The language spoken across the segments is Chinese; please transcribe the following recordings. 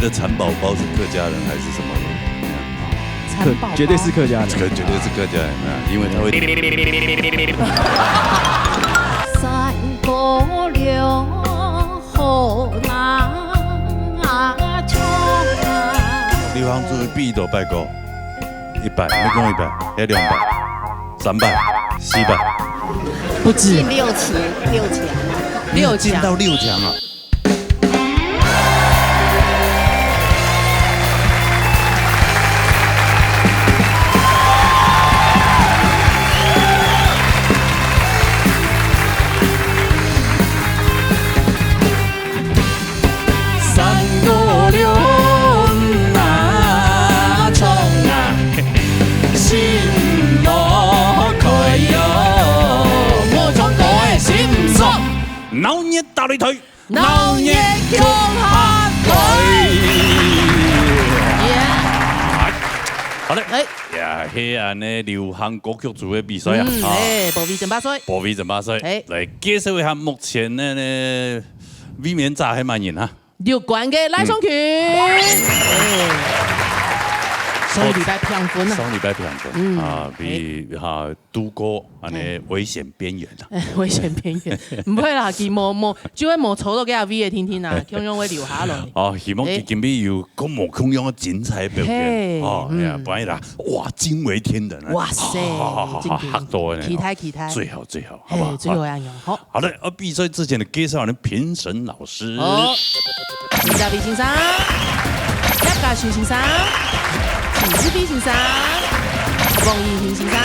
得蚕宝宝是客家人还是什么人？蚕宝宝绝对是客家人，绝对是客家人啊，因为他会。三姑娘好难唱。刘行做必都拜过100，没讲100，要200、300、400，不止进6强，进到6强啊！老热大擂台，老熱強下好嘞，呀，黑暗的流行歌曲组的比赛啊，保衛爭霸賽，保衛爭霸賽，來介紹一下目前的呢衛冕炸係乜人啊6冠嘅賴雙權。上禮拜評分啊，上禮拜評分啊，比度過安尼危險邊緣啦。危險邊緣，唔會啦，佢冇，只會冇抽到給阿 V 嘅聽聽啊，咁樣會留下來。哦，希望佢今日有咁無咁樣嘅精彩表現。哦，係啊，不然啦，哇，驚為天人啊！哇塞，嚇到呢！期待，最好，好不好？最後一樣好。好的，比賽之前的介紹呢，評審老師。好，李家斌先生，葉家旭先生。陳志斌先生，王義興先生，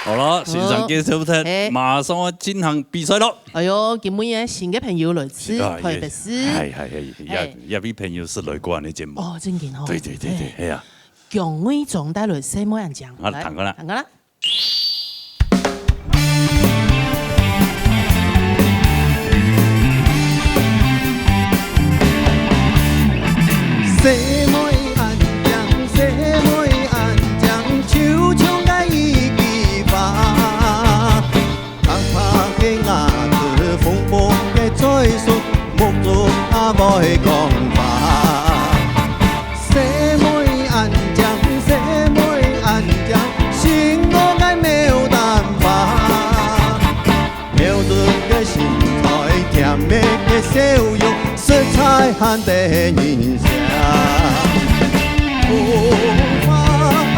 好了，現場介紹完，馬上要進行比賽咯。哎呦，今日新嘅朋友來自台北市，有位朋友是來過我哋節目。哦，真勁哦。對，係啊。蔣偉忠帶來什麼樣講？好，彈過啦。愛講法，什麼安將，什麼安將，心我愛沒有辦法，標準的身材，甜美的笑容，色彩含的印象。我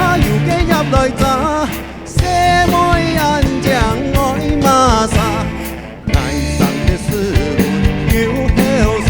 要嘅入來咋，什麼安將愛馬莎，愛上的是我要後生。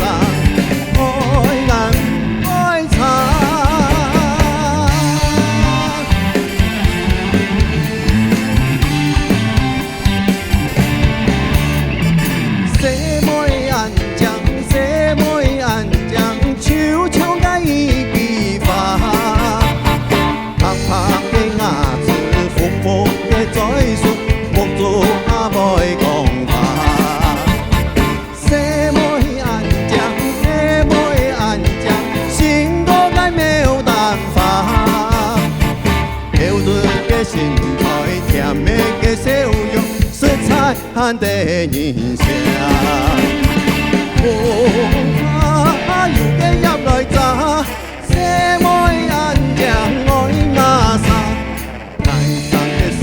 含的印象，我要嘅入來咋，什麼安將愛馬莎，愛上嘅是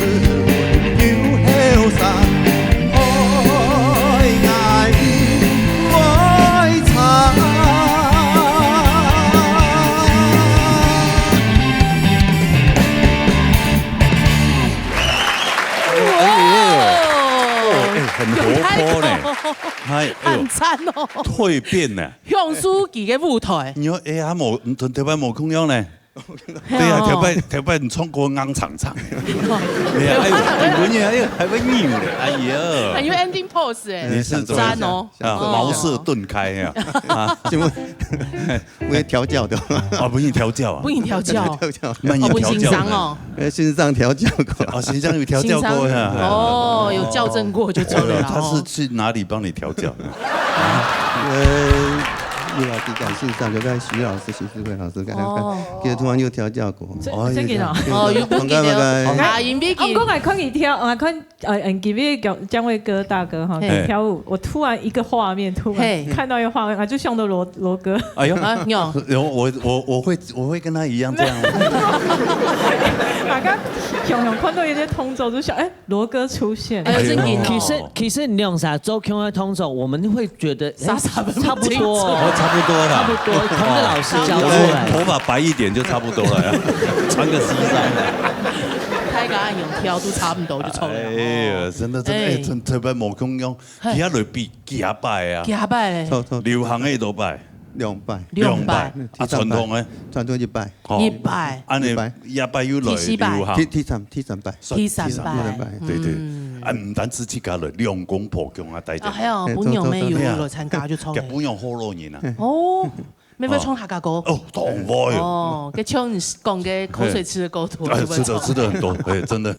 我要後生，愛茶。很活潑呢，係很讚哦，蛻變呢，向書記嘅舞台。你話哎呀冇唔同台灣冇咁樣呢？對啊，台灣唔唱歌啱長長，係啊，本嘢係會扭嘅，哎呀，還有 ending pose 誒，你是讚哦，茅塞頓開啊，請問會調教的啊，不用調教啊，不用調教，慢不欣賞哦，欣賞調教過，哦，欣賞有調教過呀，哦，有校正過就對了。他是去哪裡幫你調教？老师感欣赏，就跟徐老师、徐志慧老师，其实突然又调教过。真嘅哦，有不记得啊，因比记。我还看你跳，我看给那个姜伟哥大哥哈跳舞，我突然一个画面，突然看到一个画面啊，就像的罗哥。哎呦，我会跟他一样这样。大家熊熊看到一些通奏，就想罗哥出现。其实你用啥周 Q 的通奏，我们会觉得差不多，差不多啦，差不多。同个老师教出来，头发白一点就差不多了呀，穿个西装。睇個人用跳都差唔多就錯啦。哎呀，真的真特別冇咁樣，其他類比幾拜啊？幾拜咧？流行嘅多拜，2拜，2拜，啊傳統嘅傳統1拜，1拜，安尼1拜有類流行，T3拜，T3拜，對對，啊唔單止自家類，兩公婆強啊大隻。啊係啊，本樣咩要來參加就錯嘅。本樣好多年啊。哦。咩唱客家歌？哦，當然哦，佢唱講嘅口水吃的夠多，吃的很多，哎，真的。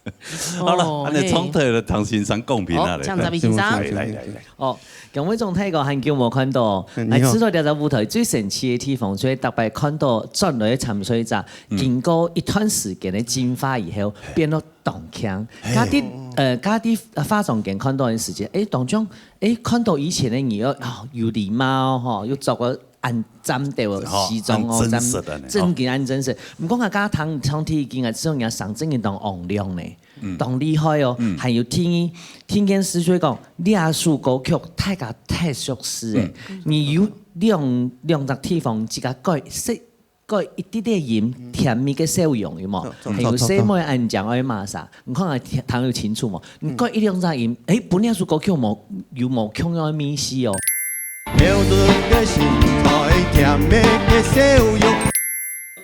好了，你唱對了，唐先生公平啊，嚟。江澤民先生，嚟。哦，咁我仲睇過很久冇看到，係知道條舞台最神奇嘅地方，所以特別看到轉來嘅潛水者，經過一段時間嘅進化以後，變到動腔。加啲化妝鏡看到嘅時間，當中看到以前嘅人有禮貌，又做個。按針掉西裝哦，真嘅按真實。唔講下家堂唱天見啊，這種人上真嘅當昂亮呢，當厲害哦。還有聽見師兄講，呢一首歌曲太熟悉誒，你有兩隻地方自家改一啲啲音，甜蜜嘅笑容有冇？還有什麼按講愛罵啥？唔講下聽得清楚冇？你改一兩隻音，本呢首歌曲有冇強嘅意思哦？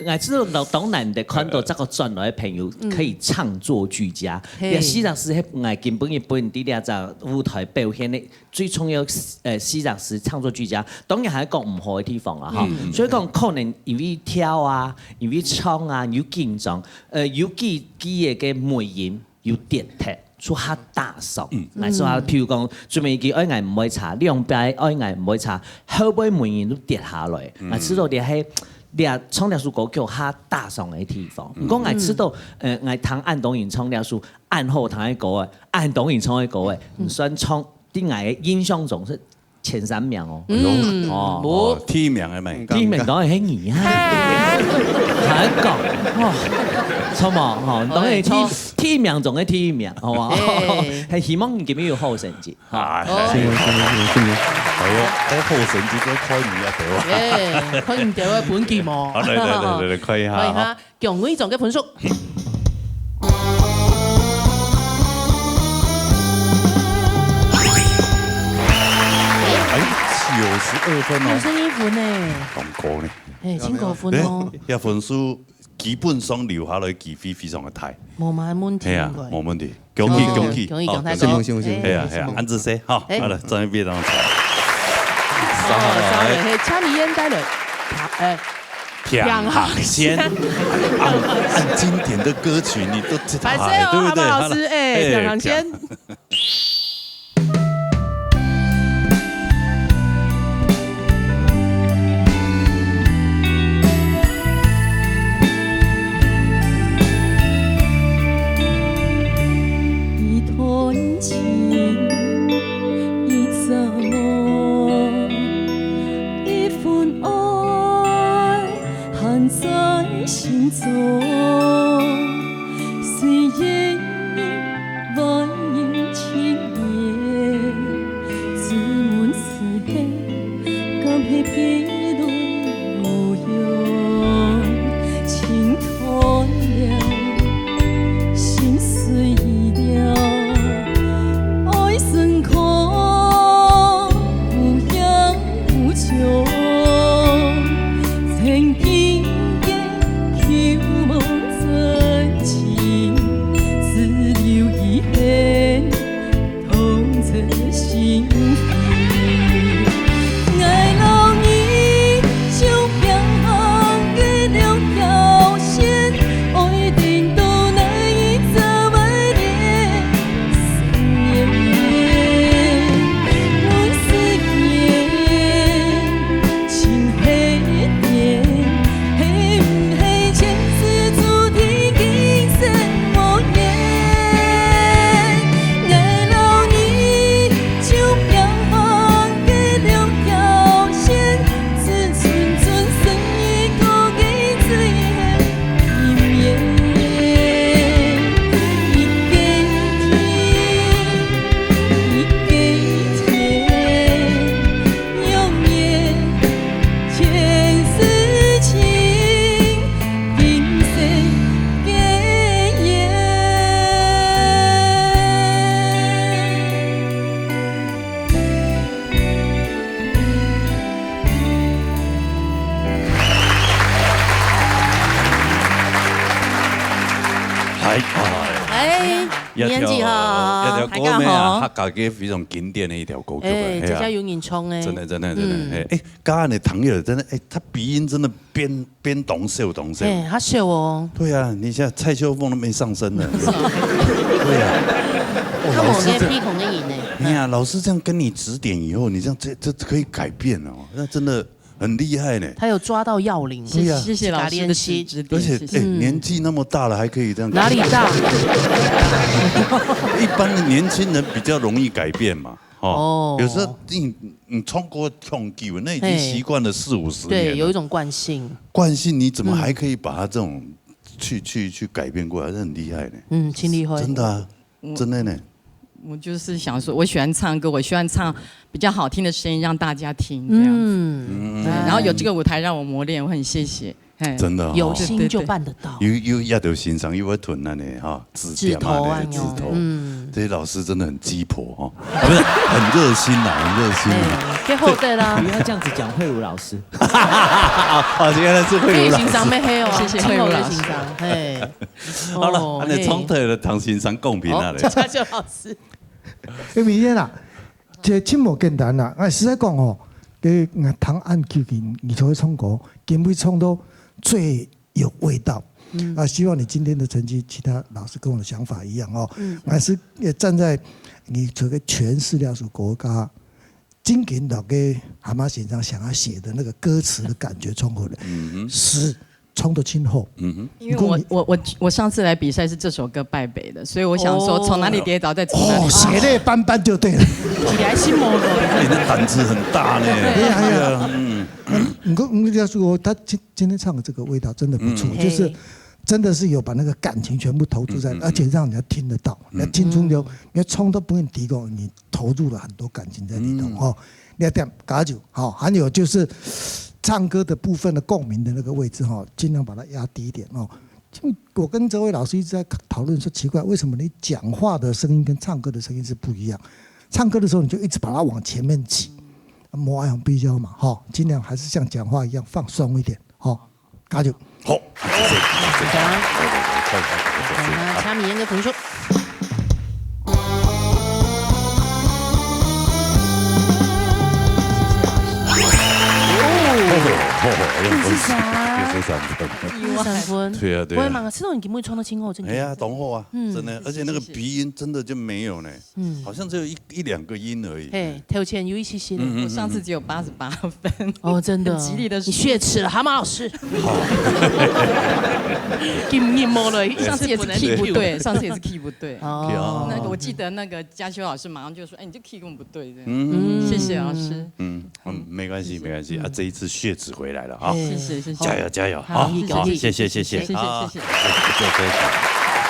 我知道當難得看到這個轉來嘅朋友可以唱作俱佳。西澤斯係我根本啲咧就舞台表現嘅最重要西澤斯唱作俱佳，當然係一個唔好嘅地方啊嚇。所以講可能因為跳啊，因為唱啊，有緊張，有幾嘅美音有跌踢。出下大數，嚟說下，譬如講，最尾幾愛藝唔會查，2擺愛藝唔會查，後尾每年都跌下來。我知道你係唱條首歌叫下大數嘅地方。唔講我知道，我聽安東賢唱條首暗號彈嘅歌嘅，安東賢唱嘅歌嘅，唔算唱啲我印象中是前3名哦。哦，第1名係咪？第1名當然係你啊，下一個。錯嘛，嚇，當然第1名仲係第1名，係嘛？係希望今年有好成績。係啊，我好成績都開唔入到。開唔到嘅本期喎。嚟，開下。開下，強威總嘅分數。92分哦。91分呢？咁高呢？真高分哦。一分數。基本上留下來機會非常嘅大，冇問題。係啊，冇問題。恭喜！係啊，安子生，好，好啦，真係非常好。係請你演帶來，天航線，按經典的歌曲你都知道，對不對？老師，天航線。心中，雖然萬應千年，自滿是氣，甘係別來無用，情斷了，心碎了，愛成空，無影無蹤，曾經。痛徹心扉，愛老你。年纪好，一条歌名啊，客家嘅非常经典的一条歌曲。这叫有人冲哎，真的。刚刚的唐叶真的，他鼻音真的边懂秀。他秀哦。对啊，你现在蔡秋凤都没上身了。对啊。他某个鼻孔的瘾呢。哎呀，老师这样跟你指点以后，你这样这可以改变哦，那真的很厉害呢。他有抓到要领，谢谢老师的指点，而且年纪那么大了还可以这样。哪里大？一般的年轻人比较容易改变嘛。哦，有时候你冲过痛久，那已经习惯了40-50年。对，有一种惯性。惯性你怎么还可以把它这种去改变过来？这很厉害呢。挺厉害。真的啊，真的呢。我就是想说，我喜欢唱歌，我喜欢唱比较好听的声音让大家听，这样子。对，然后有这个舞台让我磨练，我很谢谢。真的，有心就办得到。又要到欣赏，又要囤那呢哈，指头，这些老师真的很鸡婆哈，不是很热心呐，很热心。给后代啦，不要这样子讲慧茹老师。原来是慧茹老师。欣赏没黑哦，谢谢慧茹老师。好了，那从头的唐欣赏公平啊嘞。嘉秀老师。明显啦，这真无简单啦。实在讲哦，给唐按究竟你就会唱歌，根本唱到最有味道。希望你今天的成绩，其他老师跟我的想法一样哦。还是站在你这个诠释了属国家，今天老给蛤蟆先生想要写的那个歌词的感觉冲回来，是。冲得清后，因为我上次来比赛是这首歌败北的，所以我想说从哪里跌倒再从哪里。血泪斑斑就对了。起来心魔了。你的胆子很大呢。你要说他今天唱的这个味道真的不错，就是真的是有把那个感情全部投注在，而且让人家听得到。那听出你要冲都不用提供，你投入了很多感情在里头哈。你要点加酒好，还有就是。唱歌的部分的共鸣的那个位置哈，尽量把它压低一点哦。我跟这位老师一直在讨论说，奇怪，为什么你讲话的声音跟唱歌的声音是不一样？唱歌的时候你就一直把它往前面挤，磨爱比较嘛，哈，尽量还是像讲话一样放松一点，好，加油，好，谢谢。那下面一个同学。3分，对啊，我也蛮，这种你根本冲得清后，真的。哎呀，懂后啊，真的，而且那个鼻音真的就没有呢，好像只有一两个音而已。哎，头前有一些些，我上次只有88分。哦，真的，吉利的，你血耻了，蛤蟆老师。金摸了，上次也是 key 不对，上次也是 key 不对。哦，那个我记得那个嘉修老师马上就说，哎，你这 key 根本不对的。谢谢老师。没关系啊，这一次血脂回来了啊，谢谢，加油，好，谢谢，谢谢。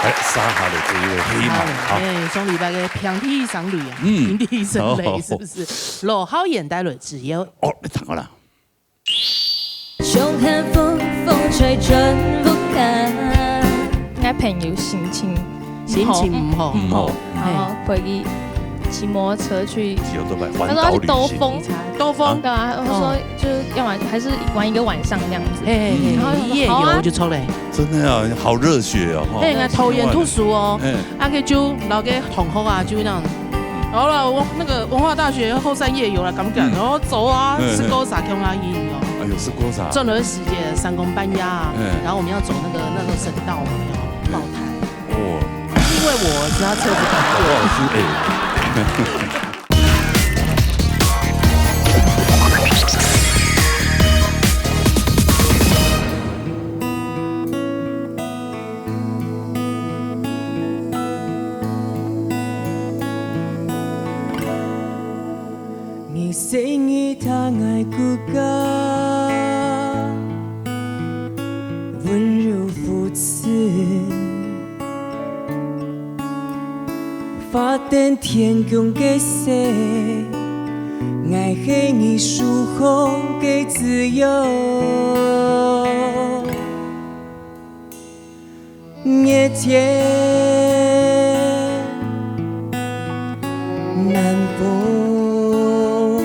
哎，沙哈的这一位黑马，哎，从礼拜个平地上垒啊，平地生雷是不是？落好眼袋了，只有哦，你躺过了。凶寒风，风吹真不堪。我朋友心情不好，然後佢騎摩托車去，他說要去兜風，對啊，他說就是要玩，還是玩一個晚上這樣子。然後一夜遊就出嚟，真的啊，好熱血哦！哎，投緣吐俗哦，啊個就老個同學啊，就那樣。好了，我那個文化大學後山夜遊了，敢不敢？然後走啊，是勾撒 Q 阿姨哦。哎呦，是勾撒。正兒時節三公半壓啊，然後我們要走那個省道嘛，要爆胎。哦，因為我是他車子開過。你生意他爱骨架，温柔扶持。发展天空嘅色，爱给你疏空给自由。夜天南风，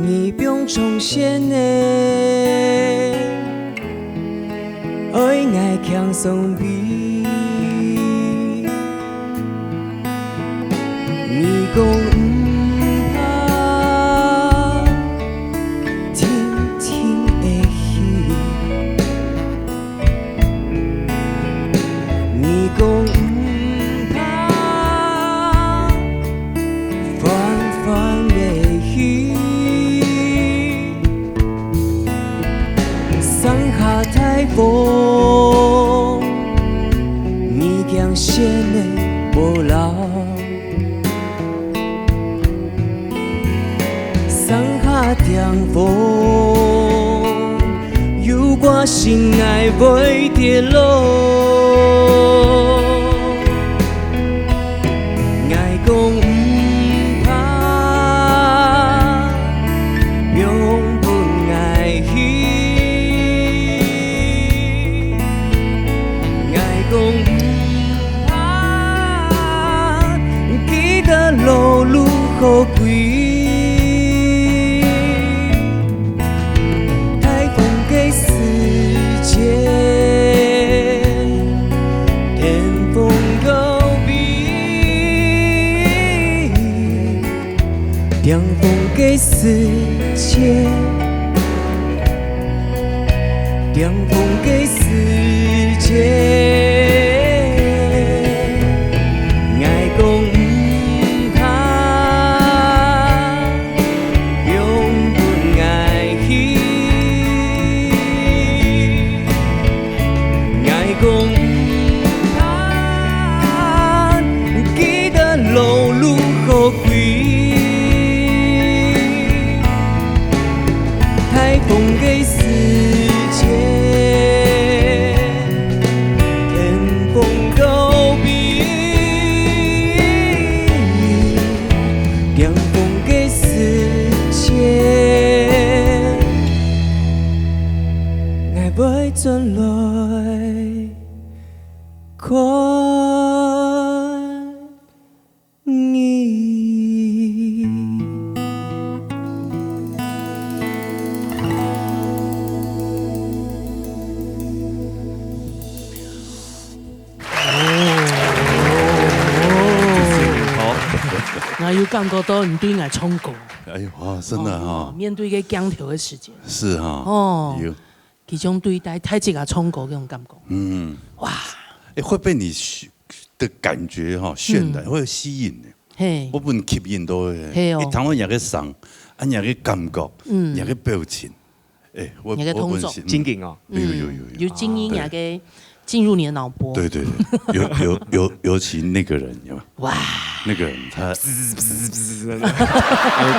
你不用重现呢。哦愛愛強鬆比，你講唔怕，聽聽會戲，你講唔怕，放會戲，上下台風，你講先的無老。上下涼風，有我心愛袂跌落。愛講唔怕，永不愛戲。愛講唔怕，記得路路好貴。凉风给世界，凉风给世界。愛講唔怕，永不愛戲。愛講唔怕，記得路路好貴。風給世界，天風高比，涼風給世界，愛袂轉來看你。我有感覺到你對我唱歌，哎呦哇，真的哈，面對個鏡頭的時間，是哈，哦，有，其中對待太極啊唱歌嗰種感覺，嗯，哇，會被你的感覺哈渲染，會吸引的，嘿，我不能吸引到嘅，嘿哦，一談我也個聲，啊也個感覺，也個表情，哎，我本身經典哦，有精英也個進入你的腦波，對對對，尤其那個人有嗎？哇，那個人他，有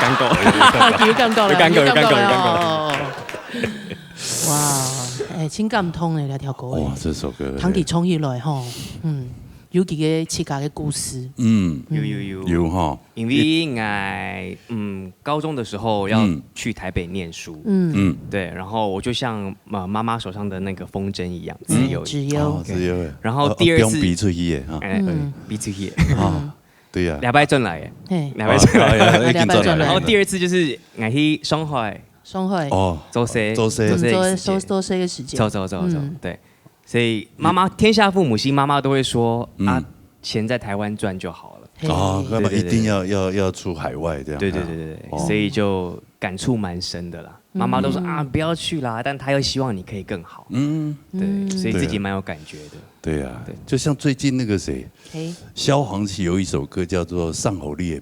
感覺，有感覺啦，有感覺，有感覺，有感覺，哇，誒，真感通嘅呢條歌，哇，這首歌，唐傑衝起來吼，有幾個設計嘅故事，有哈，因為我高中的時候要去台北念書，對，然後我就像媽媽手上的那個風箏一樣，自由，然後第二次鼻出去嘅，鼻出去，啊，對呀，兩擺轉來嘅，兩擺轉來，然後第二次就是我去上海哦，做些嘅時間，走，對。所以媽媽天下父母心，媽媽都會說啊，錢在台灣賺就好了。哦，那麼一定要出海外這樣。對，所以就感觸蠻深的啦。媽媽都說啊，不要去啦，但她又希望你可以更好。對，所以自己蠻有感覺的。對呀，就像最近那個誰，蕭煌奇有一首歌叫做《上好烈》。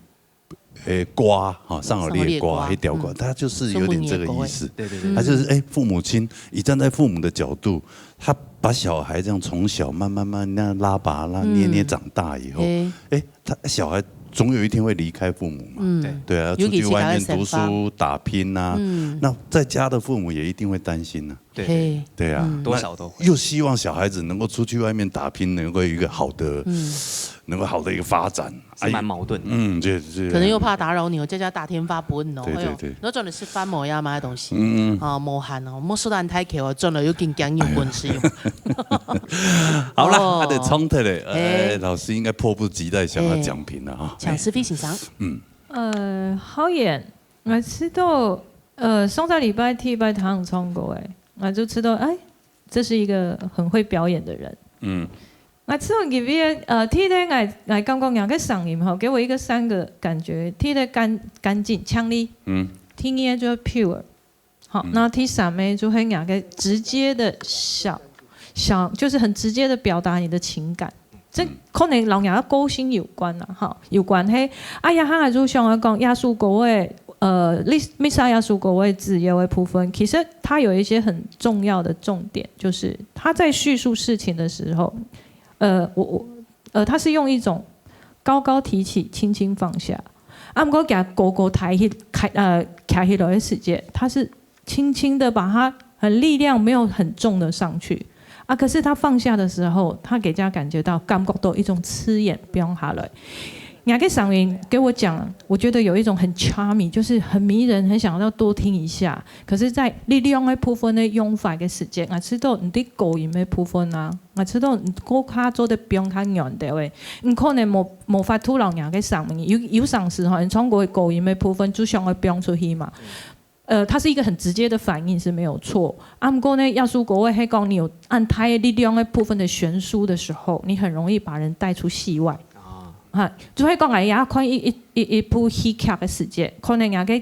瓜哈，上好烈瓜，黑屌瓜，他就是有點這個意思。對，他就是父母親，你站在父母的角度，他把小孩這樣從小慢慢那樣拉拔捏長大以後，他小孩總有一天會離開父母嘛。對啊，出去外面讀書打拼啊，那在家的父母也一定會擔心啊。對啊，多少都會。又希望小孩子能夠出去外面打拼，能夠有一個好的。能夠好的一個發展，是蠻矛盾的。對，可能又怕打擾你，我在家大天發本哦。對。我轉嚟食飯冇呀買東西，冇限哦，冇蘇丹太橋啊，轉嚟又見講英文使用。好啦，他的衝突嘞，老師應該迫不及待想要講評了哈。搶師飛欣賞。好演，我知道，上個禮拜天拜堂唱過誒，我就知道，这是一个很会表演的人。我之后入邊睇咧，我感覺人嘅聲音吼，給我一個3個感覺，睇咧乾淨、強力，聽嘢就 pure， 好，然後睇3個就係人嘅直接的小，就是很直接的表達你的情感。這可能老人嘅個性有關啦，哈，有關係。哎呀，佢就像我講亞述國嘅米莎亞述國嘅自由嘅部分，其實它有一些很重要的重點，就是他在敘述事情的時候。他是用一種高高提起，輕輕放下。不過佢高高抬起，抬起來的時間，他是輕輕的把它很力量沒有很重的上去啊。可是他放下的時候，他給人家感覺到一種刺眼，不用下來。雅個嗓音給我講，我覺得有一種很 charming， 就是很迷人，很想要多聽一下。可是，在力量的部分呢，用法嘅時間，我知道你啲高音的部分啊，我知道你高卡做得不用較軟的喂，唔可能冇法突然雅個嗓音，有上時候你從嗰個高音的部分就想要飆出去嘛。它是一個很直接的反應是沒有錯。不過呢，亞述國位係講你有按它的力量的部分的懸殊的時候，你很容易把人帶出戲外。就係講也看一部戲劇嘅時節，可能也個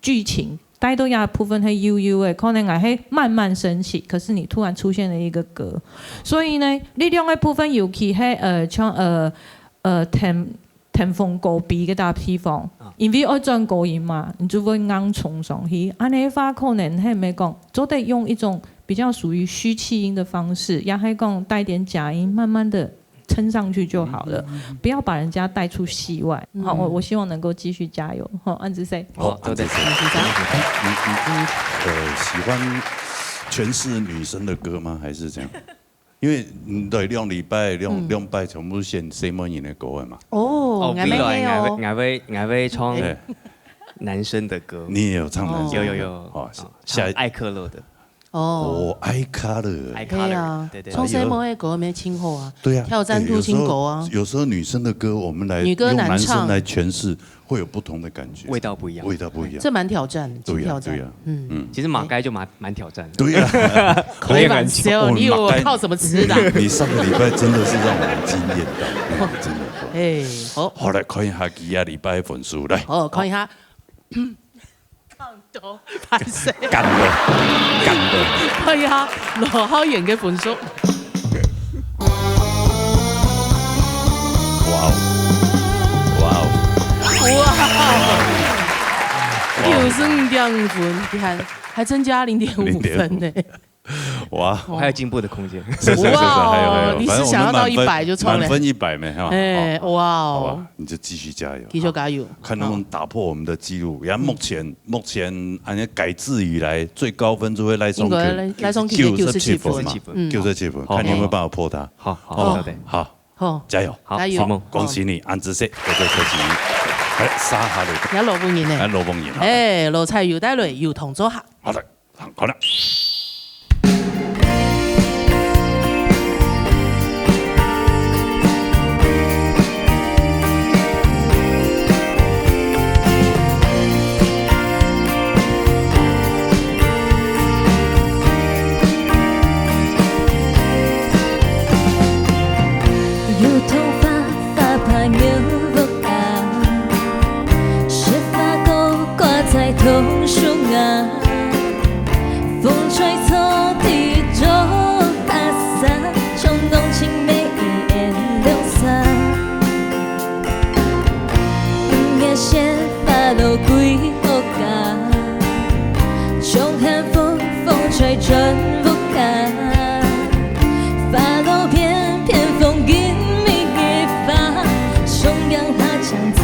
劇情帶到也部分係悠悠的，可能也係慢慢升起，可是你突然出現了一個歌，所以呢，力量嘅部分尤其係像天風高比嘅大地方，因為要轉高音嘛，你就會硬衝上去，安尼話可能係咪講，就得用一種比較屬於虛氣音的方式，也係講帶點假音，慢慢的。撐上去就好了，不要把人家帶出戲外。好，我希望能夠繼續加油。好，安子 say。好，都在。喜歡詮釋女生的歌嗎？還是這樣？因為對兩禮拜全部選西門人的歌嘛。哦，我會唱男生的歌。你也有唱男生？有。哦，艾克勒的。哦，艾卡勒，對啊，從西門的歌裡面親後啊，對啊，挑戰度親歌啊。有時候女生的歌，我們來用男生來詮釋，會有不同的感覺，味道不一樣。這蠻挑戰，對呀。其實馬該就蠻挑戰的。對呀，可以蠻久，你以為我靠什麼吃的？你上個禮拜真的是讓我們驚豔到，真的。好，好來看一下幾個禮拜分數來。好，看一下。拍死！干的。係啊，羅浩然嘅分數。95.5分，你看還增加0.5分呢。哇，還有進步的空間。哇，你是想要到100就衝了？滿分100沒哈？哎，哇哦！你就繼續加油，繼續加油，看能不能打破我們的記錄。然後目前按照改制以來最高分就會賴松肯97分嘛，97分，看你有沒有辦法破它。好，加油，加油！恭喜你，安子色嗰隻科技，沙下嚟。有羅鳳賢呢？羅鳳賢。誒，羅菜又帶來又同組合。好的，好了。榕樹啊，風吹草地中打散，衝動情美一眼流灑。夜線發露歸後感，窮寒風吹轉不乾，發露片片風韻迷一發，慫恿他將自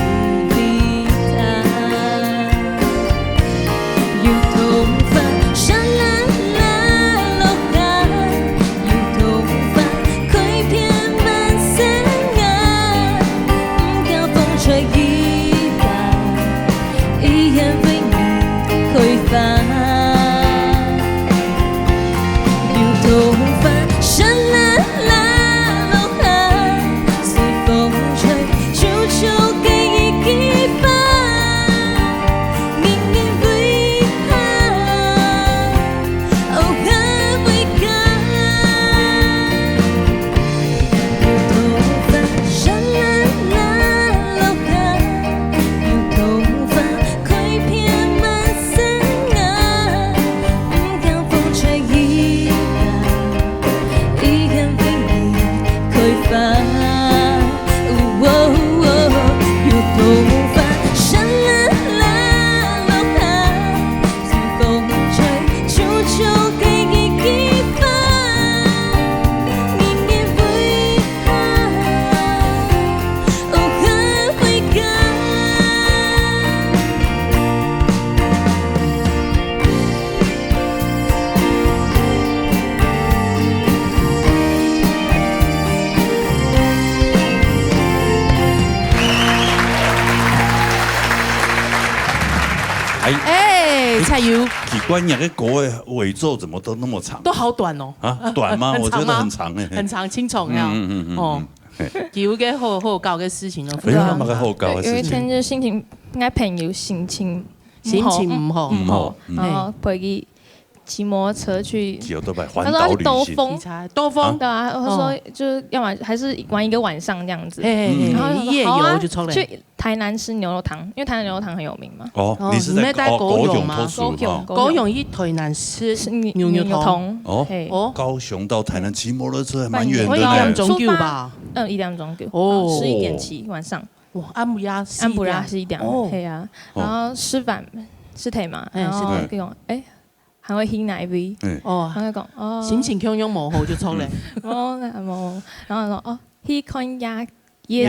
恰油。奇怪，你个狗的尾奏怎么都那么长？都好短哦。啊，短吗？我觉得很长哎。很长，青虫呀。哦。有个好搞个事情咯。那么个好搞的事情。有一天就心情应该朋友心情唔好，然后陪佢骑摩托车去，环岛旅行。兜风对啊，我说就是要么还是玩一个晚上这样子，然后夜游就出来去台南吃牛肉汤，因为台南牛肉汤很有名嘛。哦，你是在高雄吗？高雄一台南吃牛肉汤。哦，高雄到台南骑摩托车还蛮远的呢。1.5钟吧，1点钟就11点起晚上。哇，安布拉11点，对啊，然后吃饭吃腿嘛，然后嗰種還會牽奶杯，還會講哦，心情洶湧模糊就出嚟，冇，然後講哦，去看夜景，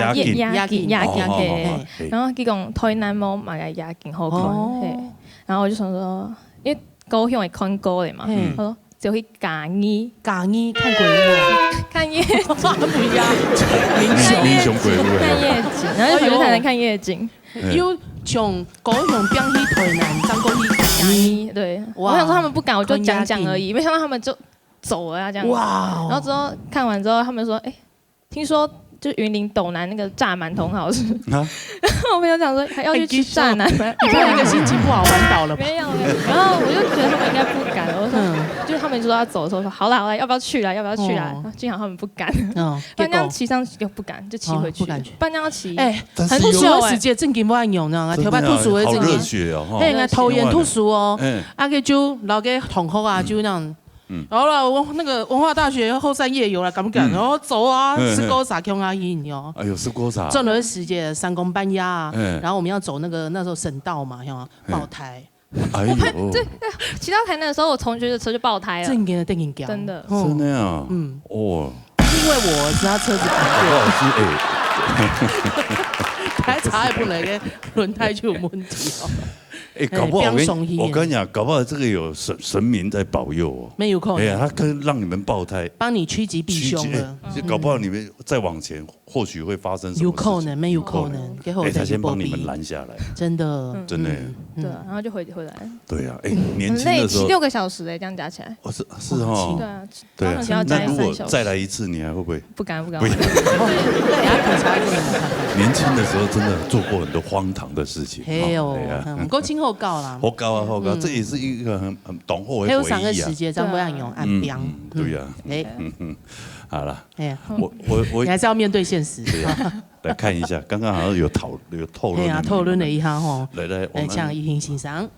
然後佢講台南冇買個夜景好看，然後我就想說，因為高雄係看歌嚟嘛，我說就去嘉義看鬼屋，看夜景，不一樣，民雄鬼屋，看夜景，然後就去台南看夜景。又從高雄變去台南，張公去嘉義，對，我想說他們不敢，我就講而已，沒想到他們就走了這樣。哇！然後之後看完之後，他們說，聽說就雲林斗南那個炸饅頭很好吃。我沒有想說還要去吃炸饅頭，你看那個心情不好環島了。沒有。然後我就覺得他們應該不敢，我說，就他們說要走的時候說，好啦，要不要去啦？幸好他們不敢。不然這樣騎上去就不敢，就騎回去。不然這樣騎，很不需要時間，正經不愛用呢。條白吐書的正經。好熱血哦！哎，頭煙吐書哦。啊個就老個同學啊，就那樣。然後啦，我那個文化大學後山夜遊啦，敢不敢？然後走啊，吃鍋沙恐阿姨哦。哎呦，吃鍋沙。正兒時節3公半鴨啊，然後我們要走那時候省道嘛，像爆胎。哎呦！對，騎到台南的時候，我同學的車就爆胎了。真的電影真的。真的啊？哦。因為我是他車子不對。台茶也不能跟輪胎就有問題哦。搞不好我跟你講，搞不好這個有神明在保佑哦。沒有可能。哎呀，他可以讓你們爆胎，幫你趨吉避凶的。就搞不好你們再往前，或許會發生什麼事情。有可能，沒有可能。他先幫你們攔下來。真的。真的。對，然後就回來。對啊，年輕的時候。騎6個小時這樣加起來。哦，是哦。對啊。對啊。那如果再來一次，你還會不會？不敢。年輕的時候真的做過很多荒唐的事情。哎呦，唔夠今後告啦。好高，這也是一個很懂後的回憶啊。還有3個時節，張不讓用岸邊。對呀。好了。你還是要面對現實。對呀。來看一下，剛剛好像有透露。討論了一下吼。來，我們向怡萍欣賞。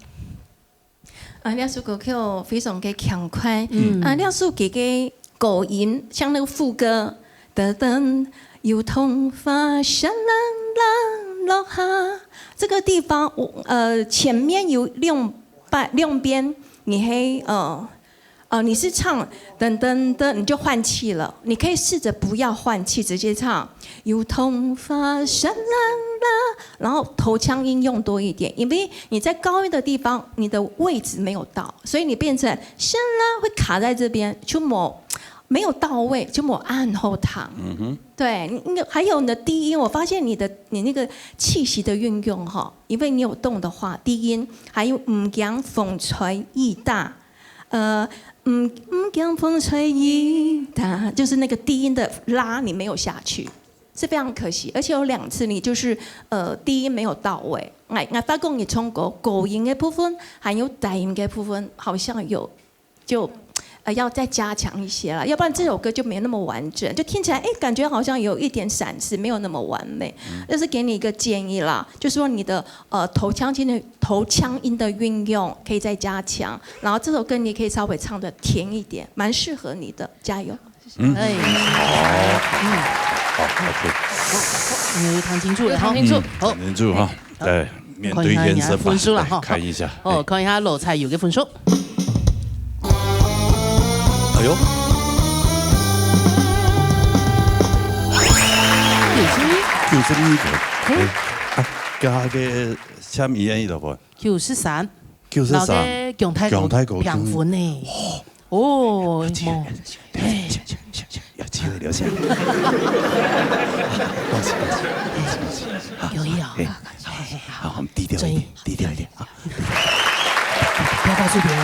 廖叔歌曲非常的輕快。廖叔給個高音，像那個副歌，噔噔，有頭髮閃亮落下。這個地方，前面有兩邊，你你是唱噔噔噔，你就換氣了。你可以試着不要換氣，直接唱有頭髮閃亮啦，然後頭腔音用多一點，因為你在高音的地方，你的位置沒有到，所以你變成閃啦會卡在這邊，就沒有到位，就沒有按後堂。對，還有你的低音，我發現你那個氣息的運用哈，因為你有動的話，低音還有唔講風吹雨打，唔講風吹雨打，就是那個低音的拉你沒有下去，是非常可惜。而且有2次你就是低音沒有到位。我發覺你從高音的部分還有低音的部分好像有就。要再加強一些啦，要不然這首歌就沒那麼完整，就聽起來感覺好像有一點閃失，沒有那麼完美。但是給你一個建議啦，就是說你的頭腔音的運用可以再加強，然後這首歌你可以稍微唱得甜一點，蠻適合你的，加油！你彈清楚了，彈清楚哈，對，面對顏色分數了哈，看一下，看一下羅彩有個分數。哎呦！有聲音嘅，加嘅參與演繹咯噃。93，老嘅強太高評分呢？哦，有機會留下。有意啊！好，我們低調一點啊。不要告诉别人。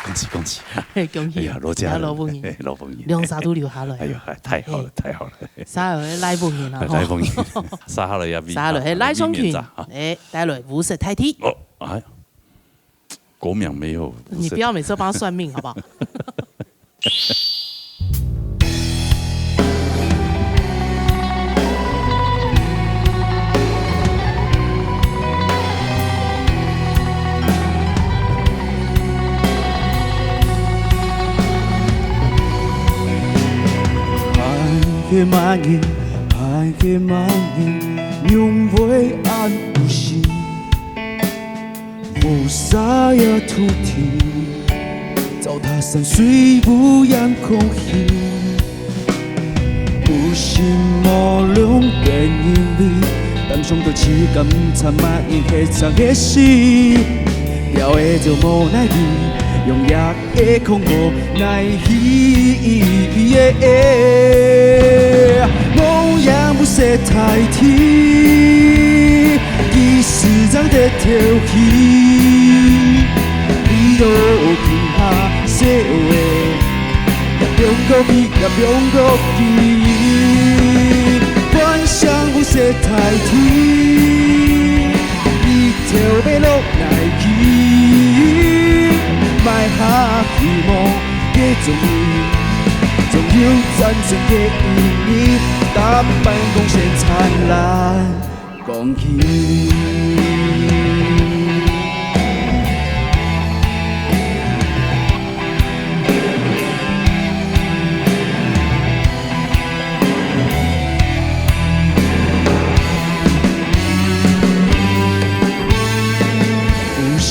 恭喜恭喜！恭喜！哎呀，罗家老朋友，老朋友，两沙都留下来。哎呦，太好了，太好了！沙尔来朋友啦，来朋友，沙哈了呀，沙尔来双群，带来无色太体。哦，哎，国名没有。你不要每次都帮他算命，好不好？嘅蔓延，爱嘅蔓延，永未安无心，无沙也土地，糟蹋山水不扬空气，有心无量电影里，但上到痴感参嘛因迄场嘅事，了的就无奈味。用力的空无奈喜，梦阳不识太天，其实长得调戏，你都凭下社会，也中国去，也中国去，幻想不识太天，你跳要落来去。卖下希望嘅重要，总有战胜嘅意义，打扮贡献灿烂光辉。有心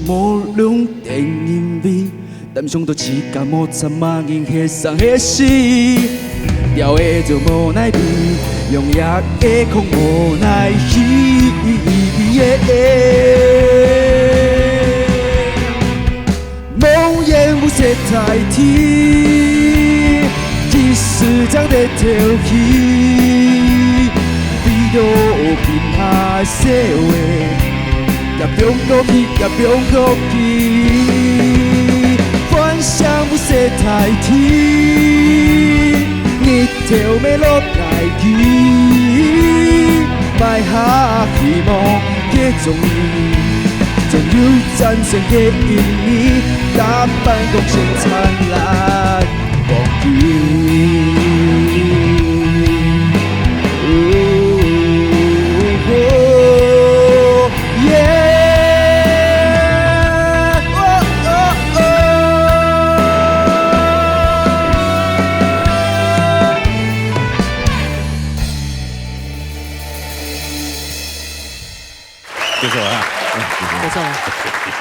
无量。但上到刺甲无参嘛，因迄上迄时，了的就无奈味，用力的空无奈喜，梦魇不识太天，其实长得调戏，比到贫下社会，也中国去，也中国去。幻想不识太天，日头要落来去，卖下希望嘅重要，总有战胜嘅意义，打扮贡献灿烂光辉。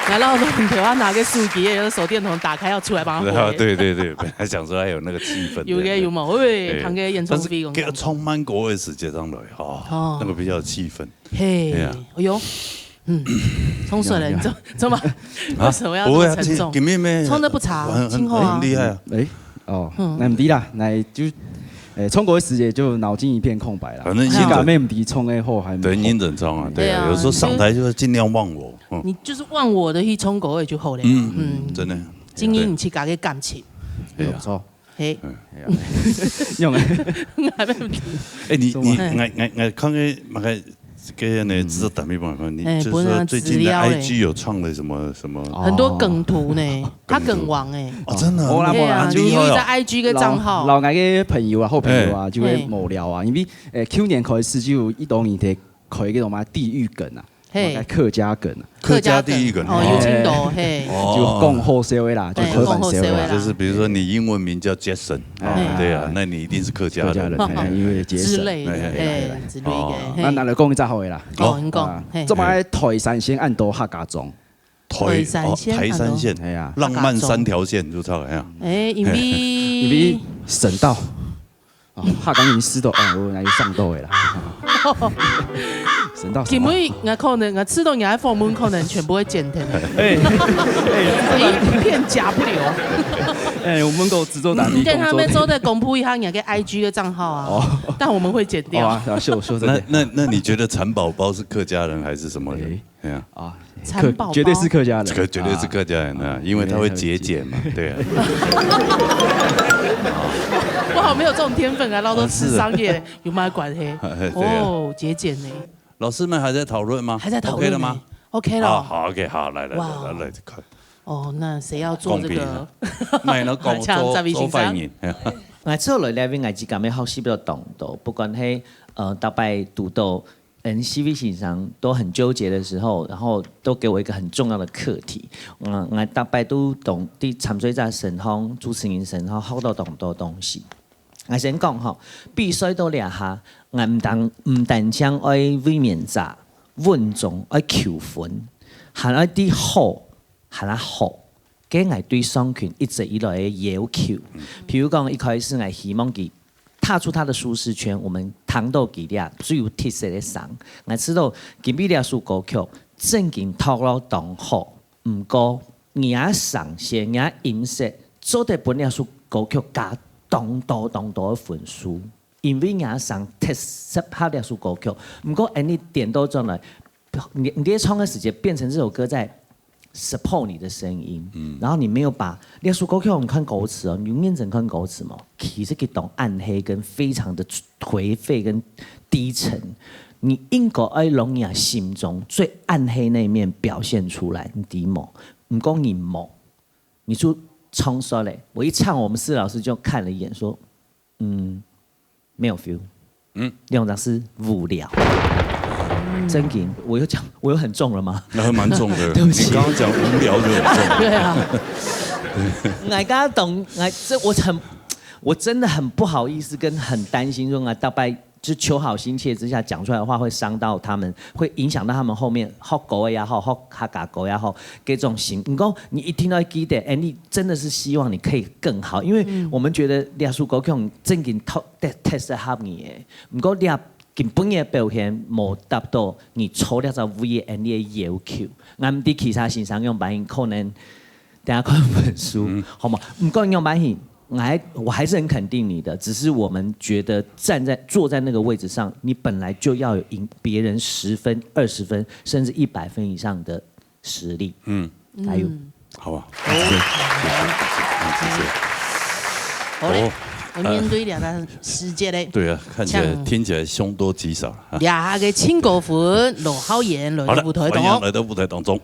来到问题，我拿个手机，有手电筒打开要出来帮他回。对，本来想说还有那个气氛。有嘅有冇？喂，谈个演唱费给充满国的时间上来哦，那个比较有气氛。嘿，哎呦，冲水了，你怎么？为什么要这么沉重？冲得不差，今后啊，很厉害啊。那唔啲啦，那就。冲过的时间就脑筋一片空白了，反正性感妹唔敌冲的后还对殷整装啊，对啊，有时候上台就是尽量忘我，你就是忘我的去冲过就好了，真的，精英你去搞个感情，没错，嘿，用的，你看个那个。跟那知道打没办法，你就是说最近的 IG 有创了什么很多梗图呢，他梗王哎，真的，对啊，你有在 IG 嘅账号，老外嘅朋友啊，好朋友啊，就會無聊啊，因為去年開始就有一檔年嘅開嗰種嘛地獄梗啊。客家梗，客家地狱梗哦，有聽到嘿，就共後社會啦，就客版社會啦，就是比如說你英文名叫 Jason， 對啊，那你一定是客家人，因為之類的，之類嘅，那嚟講一隻好嘅啦，講，做埋台山線按到客家莊，台山線係啊，浪漫三條線就差係啊，因為省道。客家人師道，我嚟上道嘅啦。省道。因為我可能我知道人家訪問可能全部會剪掉，一片假不留。我們個製作單位。跟他們做的公布一下人家 IG 嘅賬號啊，但我們會剪掉。修正。那你覺得蠶寶寶是客家人還是什麼人？对啊，绝对是客家人，这个绝对是客家人啊，因为他会节俭嘛，对啊。我好没有这种天分啊，然后都吃商业，有没有关系？哦，节俭呢。老师们还在讨论吗？还在讨论 OK 了吗 ？OK 了。好 ，OK， 好，来，快。哦，那谁要做这个？咪咯，講做發言。我做落嚟邊我只咁樣學習比較懂到，不管係大概讀到CV 欣賞都很糾結的時候，然後都給我一個很重要的課題。我大概都懂啲參水在神方主持人神方學到咁多東西。我先講吼，必須到兩下，我唔但將愛為免責穩重愛求分，還愛啲好。係啦好，嘅我對雙權一直以來嘅要求，譬如講一開始我希望佢踏出他的舒適圈，我們談到佢哋最有特色嘅上，我知道佢比啲首歌曲正經托落當好，唔過而上線而音色做得本啲首歌曲加當多嘅分數，因為而上特色下啲首歌曲，唔過你點到進來，你唱嘅時間變成這首歌在。support 你的聲音，然後你沒有把你首歌曲，你看歌詞哦，你用認真看歌詞嘛，其實佢懂暗黑跟非常的頹廢跟低沉，你應該要讓你心中最暗黑那一面表現出來，你啲冇，唔講你冇，你就唱出來。我一唱，我們4老師就看了一眼，說，沒有 feel，梁老師無聊。真緊，我又很重了嗎？那蠻重的。對不起，你剛剛講無聊就很重。對啊。我剛剛懂，我真的很不好意思，跟很擔心說，我大概就求好心切之下講出來的話會傷到他們，會影響到他們後面學歌也好，學客家歌也好，這種心。不過你一聽到記得，哎，你真的是希望你可以更好，因為我們覺得這首歌曲真緊 test 合你嘅，不過你根本嘅表現冇達到你初了就為嘅要求，我唔知其他先生用版型可能等下看本書，好嗎？唔過用版型，我還是很肯定你的，只是我們覺得坐在那個位置上，你本來就要有贏別人10分、20分，甚至100分以上的實力。加油！好啊，謝謝。好嘞。我面對兩個世界嘞，對啊，看起來聽起來凶多吉少啊。兩個親歌粉羅浩然來到舞台當中，來到舞台當中。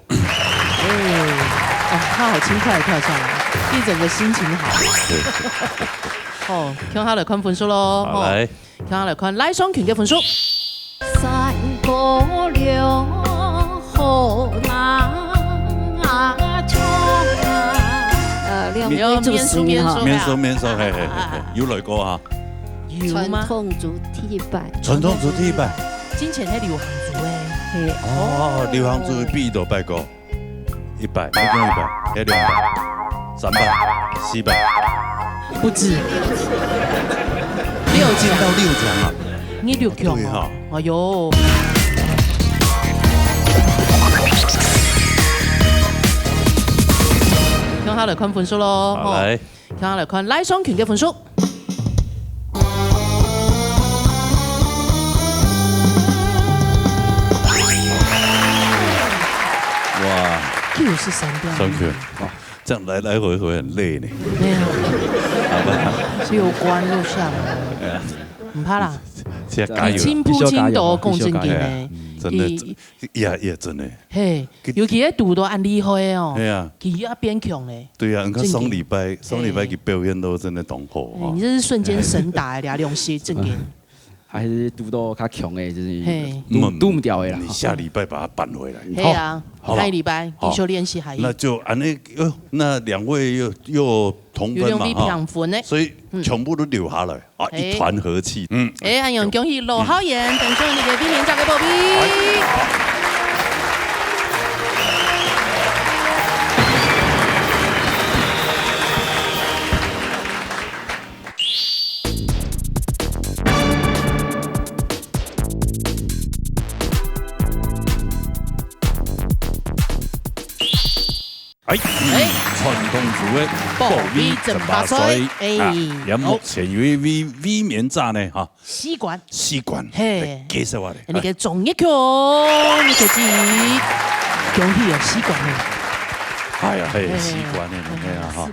他好輕快地跳上來，一整個心情好。哦，聽下來看分數咯。好來，聽下來看賴雙權嘅分數。山歌了好難唱。兩位主持人哈，免收，嘿，有來過啊？傳統主題拜，傳統主題拜，之前係流行族誒，哦，流行族必都拜過，100，一共100，要200，300，400，不止，6進到6強啊，你6強啊，哎呦。聽下來看分數咯，來，聽下來看賴雙權嘅分數。哇，93票。雙權，哇，這樣來來回回很累呢。沒有，是有關又下來，唔怕啦。青浦青島共正經呢。真的，也真的。嘿，尤其喺讀到安厲害哦。對啊，佢一變強嘞。對啊，你看雙禮拜嘅表演都真的懂好。你這是瞬間神打倆兩些正經。還是讀到較強的，就是讀唔掉的啦。你下禮拜把它搬回來。對啊，下禮拜繼續練習下。那就安尼，那兩位又同分嘛哈，所以全部都留下來啊，一團和氣。哎，還有恭喜羅浩然登上你嘅第1名嘅寶貝。傳統族嘅寶米18歲，咁目前有V 面炸呢嚇，試管，嘿，介紹下嚟，你嘅綜藝劇，你嘅字。恭喜哦，习惯了。哎呀，嘿，习惯了，哎呀哈，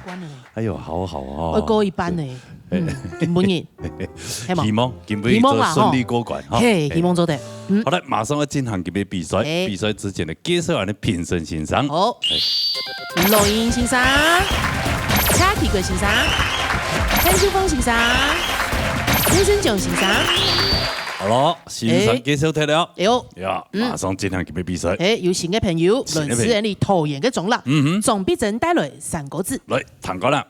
哎呦，好好哦。我过一班呢，满意。希望今杯做顺利过关哈。嘿，希望做得。好了，马上要进行今杯比赛。比赛之前的介绍完的评审欣赏。好，罗英先生，蔡启贵先生，潘秋峰先生，李生炯先生。好了，欣赏介绍完了。哎呦，呀，马上进行今杯比赛。有新的朋友，轮时人里拖延嘅钟啦。总比真带来3个字。来，弹歌啦。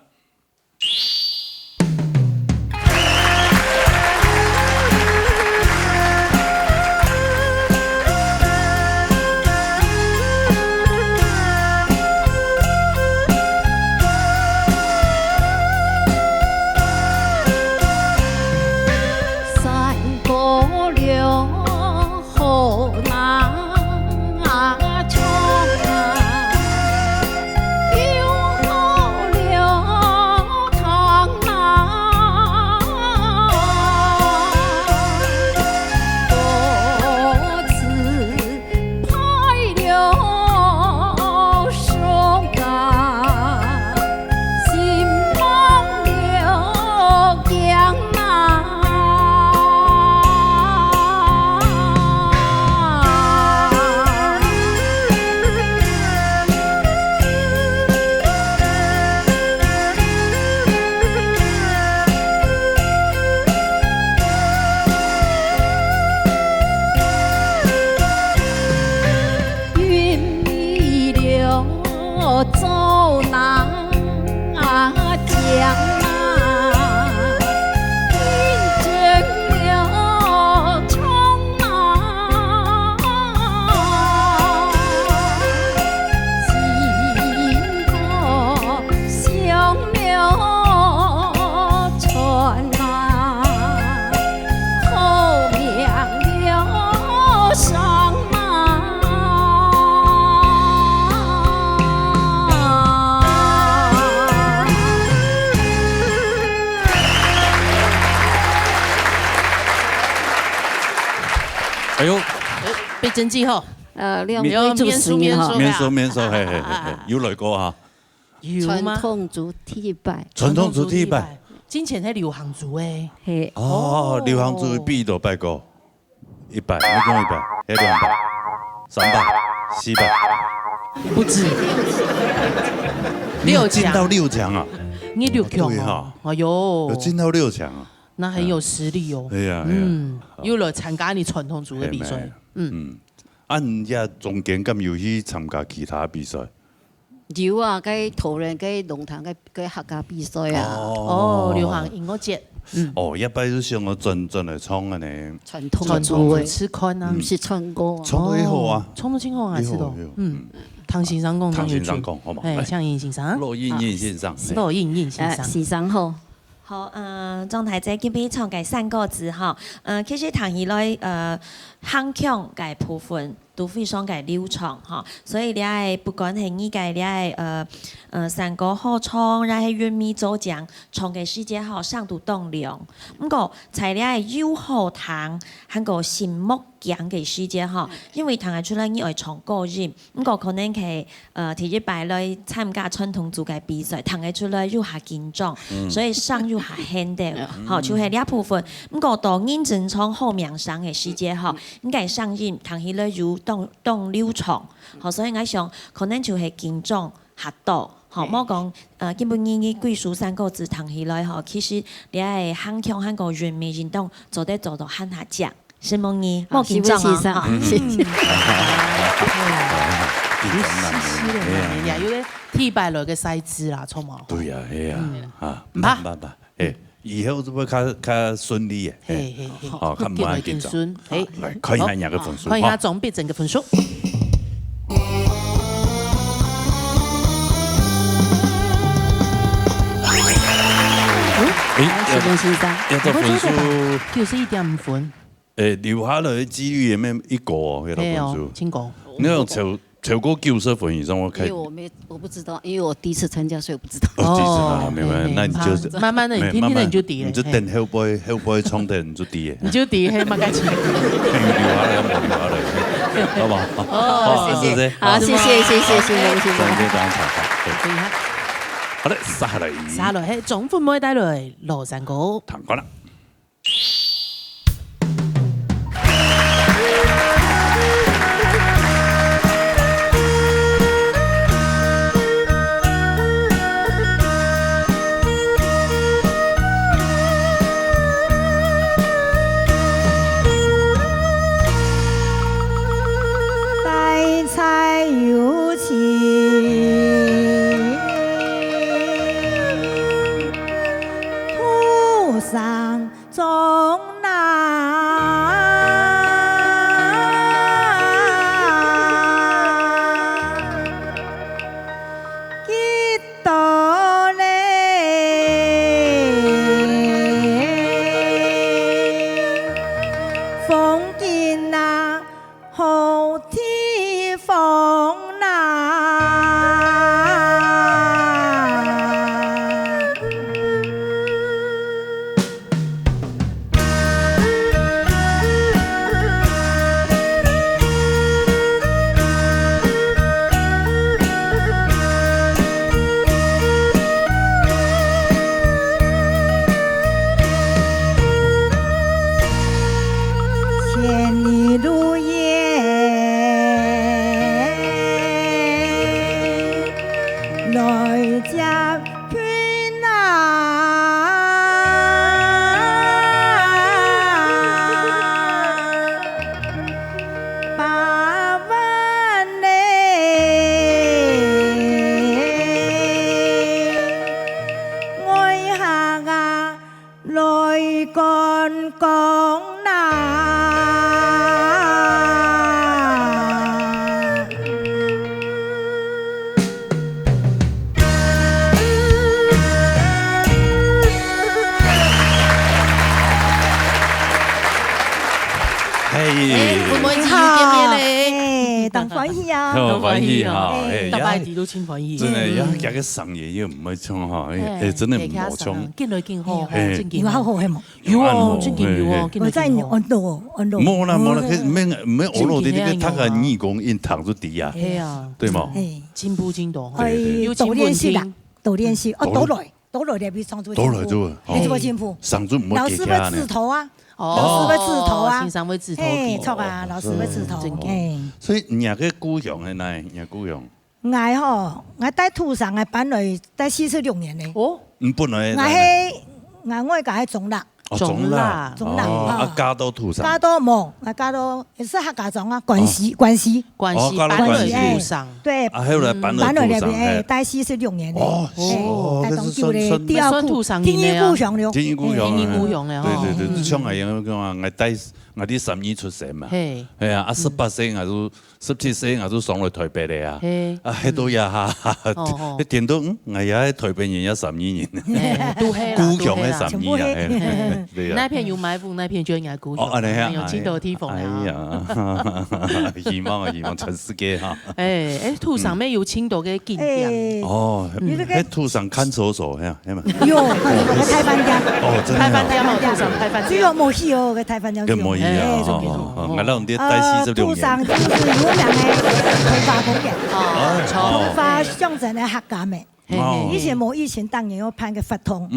哎呦，被征集吼，两位主持人哈，免说，嘿，有来过哈。传统族替拜，传统族替拜，之前係流行族誒。嘿，哦，流行族必都拜過100，你講100，還200、300、400，不止6強，進到6強啊！你6強啊！哎呦，有進到6強啊！那很有實力哦。係啊，有來參加你傳統族嘅比賽。人家中間咁有去參加其他比賽？有啊，該桃園、該龍潭、該客家比賽啊。哦，流行音樂節。哦，一般都像我真嚟唱嘅呢。傳統族嘅。吃寬啊。唔是唱歌啊。唱得好啊。唱得真好啊，知道。唐先生講。唐先生講，好嘛？係，向應先生。羅應先生。羅應先生。先生好。好，狀態者今邊唱嘅3個字哈，其實談起來，喊腔嘅部分都非常嘅流暢哈，所以你係不管係呢個你係3個好唱，然後願意做講，唱嘅時間好上度動量，不過在你係有好聽，喺個心目講嘅時間哈，因為聽得出來你愛唱個人，不過可能係第一擺來參加傳統組嘅比賽，聽得出來又係緊張，所以上又係輕啲，好就係呢一部分，不過到認真唱後面上嘅時間哈，應該上癮，聽起來有動流暢，好所以我想可能就係緊張嚇到。好，莫講基本意義歸屬3個字聽起來吼，其實你係喊腔喊個人民運動做到喊下講，是冇呢？莫緊張啊！有啲替拜來嘅細緻啦，錯冇？對啊，係啊，啊，唔怕，誒，以後就會較順利嘅，好，較唔會緊張。來看一下人嘅分數，看一下總比整個分數。是分先生，一個分數91.5分。留下來嘅幾率有咩1個？一個分數。請講。你用超过90分以上，我开。因为我不知道，因为我第一次参加，所以我不知道。第一次啊，明白？那你就慢慢的，你听听的你就滴了。你就等后背冲的你就滴。你就滴黑马盖起。好不好？哦，谢谢。好，谢谢，谢谢。好嘞，沙雷，嘿，总分妹带来罗山歌。弹过啦。欢喜哈，大摆地都真欢喜。真的，要个上夜又唔会唱哈，真的唔好唱。见来见好，真有好好系冇？有哦，真见有哦，我在安度安度。冇啦，唔免我落啲呢个，他个义工因躺住底啊，对冇？进步真多，有多练习啦，多练习，多来嚟比上做进步，你做进步。上做唔老师会指头啊。老师要指头啊，先生会指头，错啊，老师要指头，所以人个故乡的呢，人故乡。我吼，我在土上嘅搬来，在46年咧。哦，唔本来。我甲喺種啦。種啦，啊加多土上。加多冇，加多也是客家種啊，關係，搬來土上。對，後來搬來土上。在46年咧。哦，在東九咧，第二土上天衣故鄉了。天衣故鄉了。對，你像係咁講我帶我啲12出世嘛。係啊，18歲我都17歲我都上來台北嚟啊。喺度呀哈，一見到我也喺台北人也12年。都係故鄉喺12年。那片有埋伏，那片就應該故鄉，有青島地方啊！希望全世界哈！土上面有青島嘅景點。哦，喺土上看守所係嘛？有，個台灣店。哦，真係。台灣店冇土上台灣店。只有冇戲哦，個台灣店。跟冇戲啊！我哋啲帶46年。土上就是有名嘅頭髮公園。頭髮象徵嘅客家味。以前冇疫情，當年我辦個法通，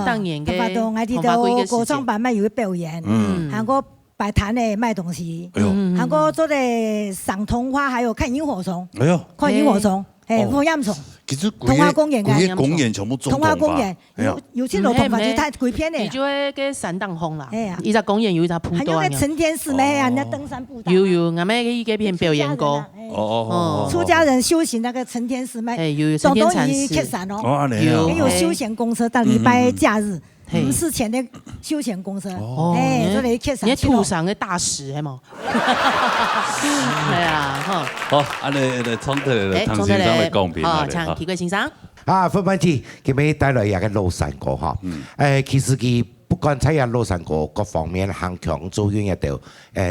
當年嘅法通，我哋到歌唱班咪有表演，韓國擺攤咧賣東西，韓國做咧賞桐花，還有看螢火蟲，看螢火蟲，火焰蟲。童話公園嘅，公園全部種童話公園有青島童話就太鬼片咧。你就係個山當風啦，依隻公園有一隻瀑布。還有個承天寺咩啊？那登山步道。有，我咪喺嗰邊表演過。出家人修行那個承天寺咪，東東一客山哦，有休閒公車，到禮拜假日。唔是前的休閒公車，做嚟客山。你土上嘅大使係冇？係啊，好，安尼從頭嚟唐先生嚟講片啦。唱奇怪先生。啊，冇問題，佢咪帶來一個羅山歌哈。其實佢不管睇下羅山歌各方面行強做遠一條，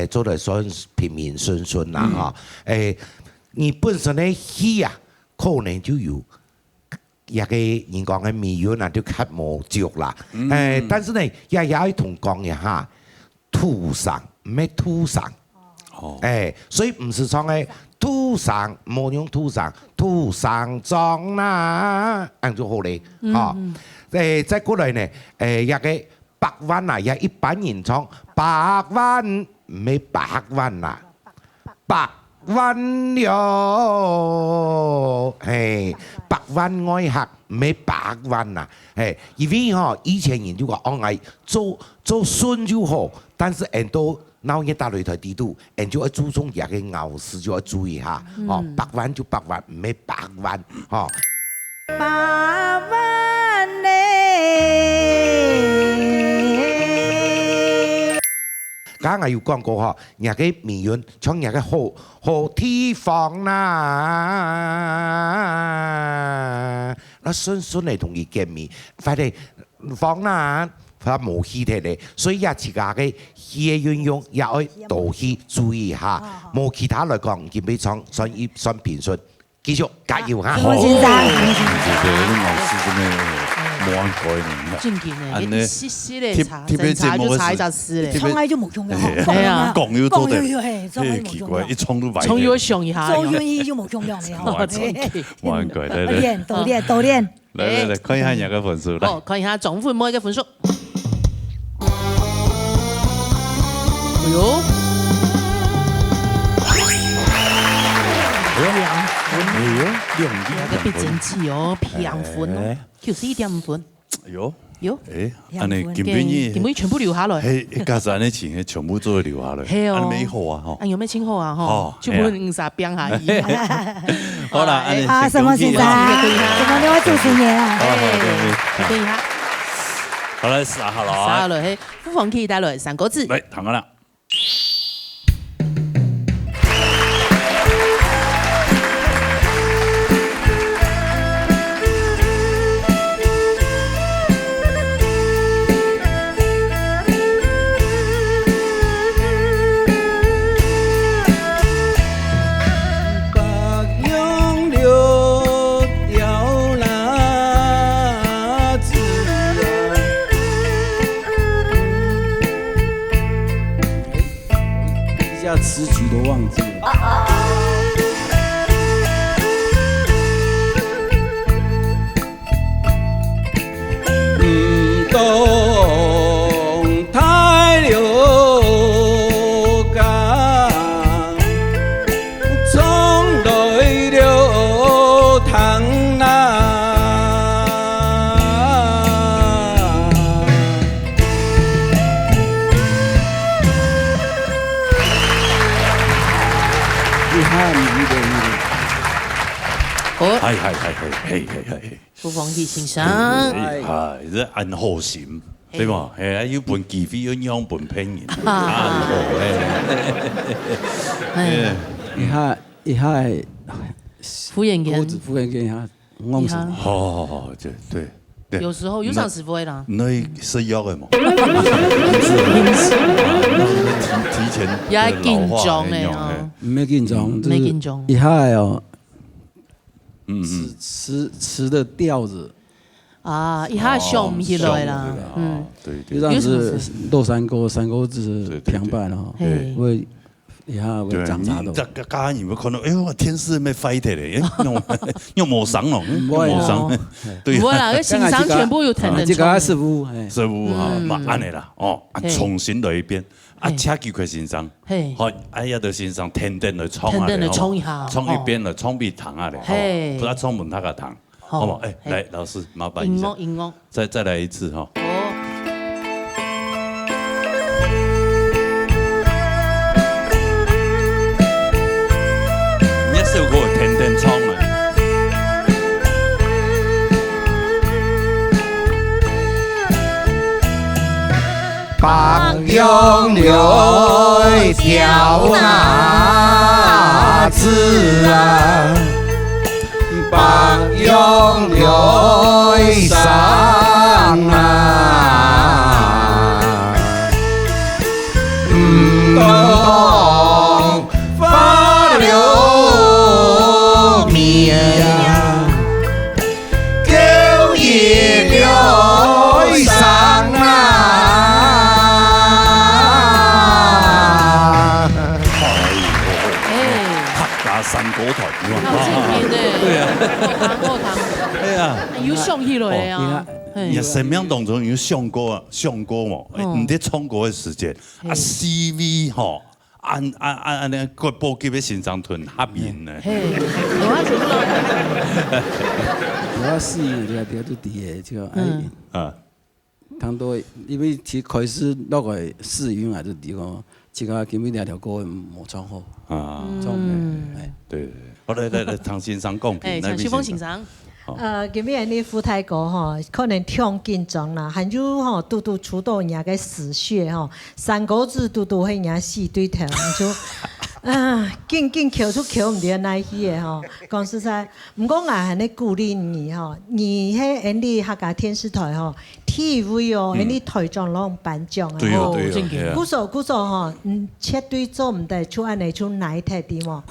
做得算平平順順啦哈。你本身的戲啊，可能就有一個人講嘅美元啊，就較無足啦。但是呢，也要同講一下，土上唔係土上。所以唔是講嘅土上，冇用土上，土上裝啦，咁就好咧。再過來呢，一個百萬啊，也一般人講百萬，唔係百萬啦，百萬了，百萬愛客唔係百萬啦，因為以前人就講我係做順就好，但是人都鬧嘢打擂台地度，人就要注重一個咬字就要注意下，百萬就百萬，唔係百萬，百萬呢？剛才有講過人家美元從人家好地方啦，那順嚟同佢見面，快啲放啦，佢冇氣體咧，所以也自家嘅氣嘅運用也要多去注意下，冇其他來講，基本上算平順，繼續加油嚇！黃先生，冇按改呢，正經嘅，你細細嚟查，查就查一查絲咧，衝嚟就冇衝嘅，係啊，講要做嘅，奇怪，一衝都壞，衝要想一下，做願意就冇衝樣嘅，冇按改，多練，嚟，看一下人家分數，哦，看一下總分每一個分數，哎呦。2必整字哦，平分哦，94.5分。有，安尼根本全部留下來。加上呢錢全部都留下來。係哦，咩好啊？嗬。有咩稱號啊？嗬。全部50變下意。好啦，好，什麼先生？什麼呢位主持人啊？可以哈。好啦，撒下來。撒下來，不妨可以帶來3個字。嚟，談緊啦。词曲都忘记了。不懂太流港，从来流淌啊。係，不妨去欣賞。係，即安好心，對嘛？係要本機會要養本拼人，安好咧。一下敷衍人，敷衍人下，我是。哦，對。有時候有上師傅啦。那是要的嘛？提前。也緊張的哦。沒緊張，沒緊張。一下哦。詞的調子啊，一下想唔起來啦。對，就這樣子落山歌字平板咯，會一下會長雜到。這家人會看到，哎呦，天使咩 fight 咧？用冇傷咯，冇傷。對，唔會啦，欣賞全部有聽得出。這個師傅啊，嘛安尼啦，哦，重新來一遍。啊，車叫佢先生，好，哎呀，就先生天天來衝下嚟，衝一邊來衝邊糖下嚟，不要衝門他個糖，好冇？哎，來，老師麻煩一下，再來一次哈。一首歌天天衝啊！白楊柳條那枝啊，白楊柳上啊，唔懂花柳山歌团，好经典的，对啊，后堂，对啊，有上去了啊。你生命当中有上过嘛？唔得唱歌的时间啊 ，CV 吼，按那个报级的新长屯合面呢。我适应这个都低的这个啊，当多因为其实开始那个适应啊，就第个这个根本两条歌冇唱好啊，唱对，好来，唐先生讲，陈旭峰先生。今日你副太歌吼，可能唱紧张啦，还有吼拄拄出到人个死穴吼，三个字拄拄迄人死对头，就紧扣出扣唔着哪去的吼。讲实在，毋过我还咧鼓励你吼，你迄你客家电视台吼，体委哦，你台长拢颁奖啊，鼓手吼，绝对做唔得出安尼出哪一台的嘛，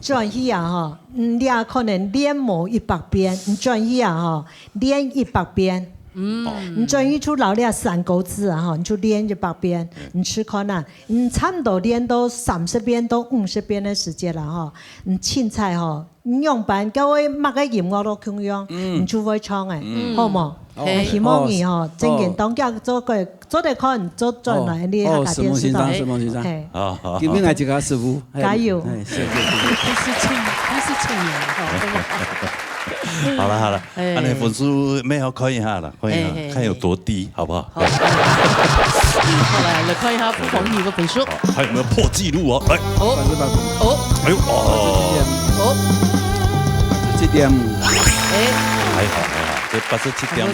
转去啊吼。你也可能练模100遍，你转去啊哈，练100遍。你转去出老练3个字啊哈，你就练100遍。你去看呐，你差不多练到30遍到50遍的时间了哈。你凊彩哈，你用班各位乜个音乐都可以用，你就会唱诶，好冇？希望你吼，真件当家做得看做转来你客家电视台。是孟先生，今天来这个师傅，加油！你是青年，好了，那你分数没有看一下了，看有多低，好不好？好，来看一下黄宇的分数，还有没有破纪录哦？来，哎呦，87点，还好，这87点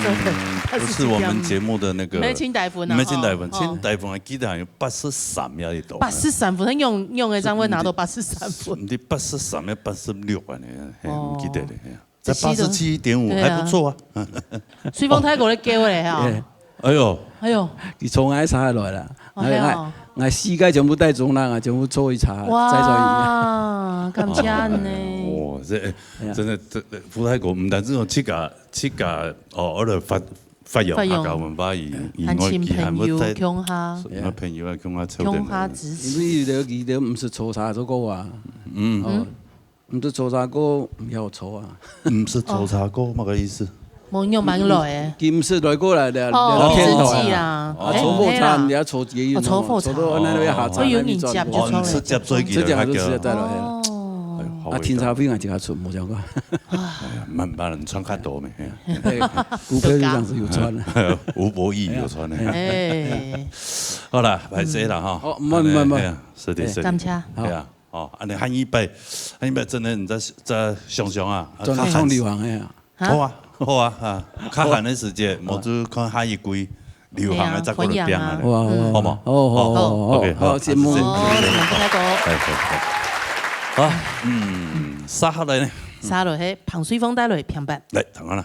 不是我们节目的那个。没清大分啊，没清大分，清大分我记得好像83要一多。83分，他用的张会拿到83分。你83要86啊？你记得嘞？在87.5还不错啊。水风太过咧叫咧哈。哎呦，你从爱查来了，我膝盖全部带中浪啊，全部做一查，再做一。哇，感谢呢。哇，这真的福泰国唔单止有七家我哋发扬客家文化以外，还冇在乡下，朋友啊，乡下支持。因为你哋唔是粗茶做歌啊，唔是粗茶歌唔要粗啊，唔是粗茶歌乜个意思？冇用蛮耐嘅，唔是来过来的，聊天啊，粗火茶你要粗几元？粗火茶，我有人接就出来，接最这就直接带来了。天茶粉啊，自家出冇想过。蛮人穿较多咩？股票就这样子有穿了，吴伯义有穿了。好啦，排这啦哈。哦，唔，是的，感谢。对啊，你喊一百真的你在想想啊，专唱流行的啊。好啊，较寒的时节，冇就看喊一季流行的再过来变啊，好冇？好 ，OK， 好，节目。好，沙下来呢？沙落去，彭水峰带落去平板。来，谈完了。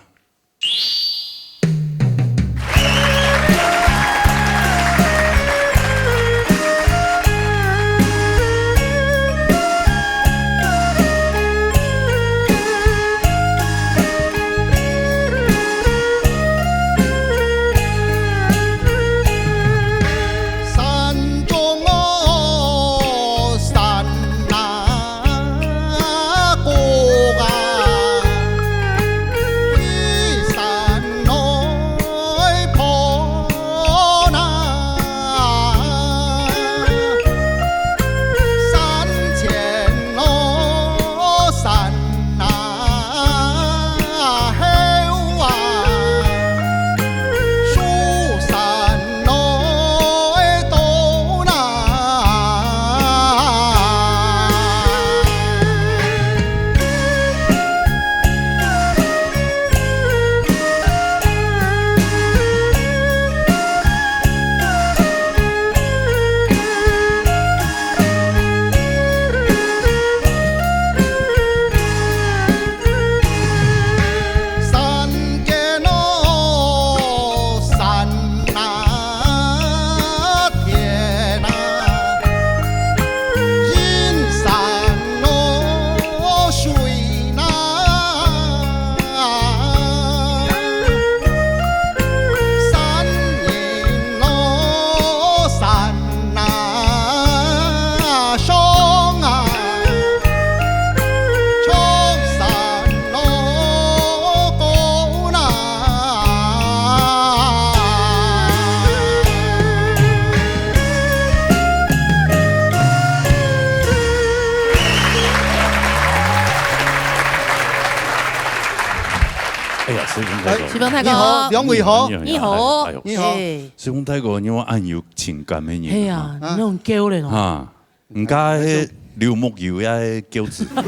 哎呀，随风泰国，随风泰国，你好，两位好，你好，你好，随风泰国，因为按有情感的人。哎呀，那种叫嘞哦。啊，唔加迄刘木油呀，饺子。講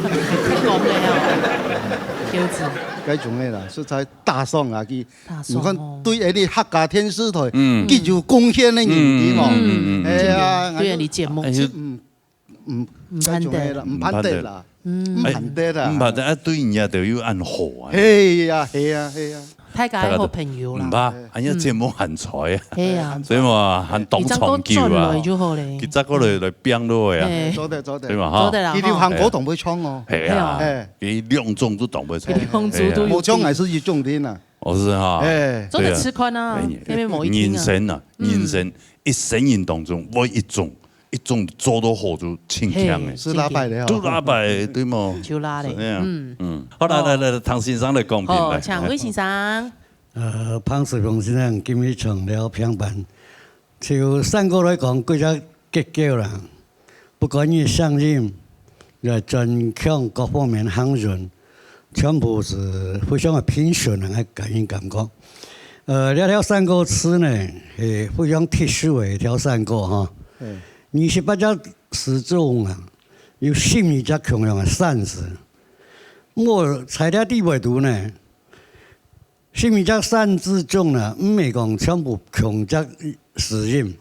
咩啊？餃子。嗰種嘅啦，實在大爽啊！佢，你看對嗰啲客家電視台，佢有貢獻嘅人啲嘛，哎呀，對你節目，唔攀得啦，唔攀得啦，唔攀得啦，唔攀得啊！對人家都要按好啊。係呀，係呀，係呀。大家好朋友啦。唔怕，人家節目很才啊。係啊。所以嘛，很懂創叫啊。佢則嗰嚟變落去啊。做得做得。對嘛嚇。佢哋韓國同佢唱哦。係啊。佢兩種都同佢唱。兩種都有。我唱還是一種的呢。我是哈。做得吃寬啊，因為某一天啊。人生啊，人生一生人當中，我一種做到好就輕強嘅。是拉敗的。都拉敗，對嘛？就拉的。好來，唐先生來講評來。請魏先生。彭水峰先生今日唱了評判，就三個來講，幾隻結構啦，不管你聲音、真腔各方面行潤，全部是非常的平順的感覺。這條山歌詞呢，係非常特殊的一條山歌哈。28隻詩中啊，有12隻強樣的善詞。我材料地位讀呢。12隻善字中呢，唔係講全部強隻詩音。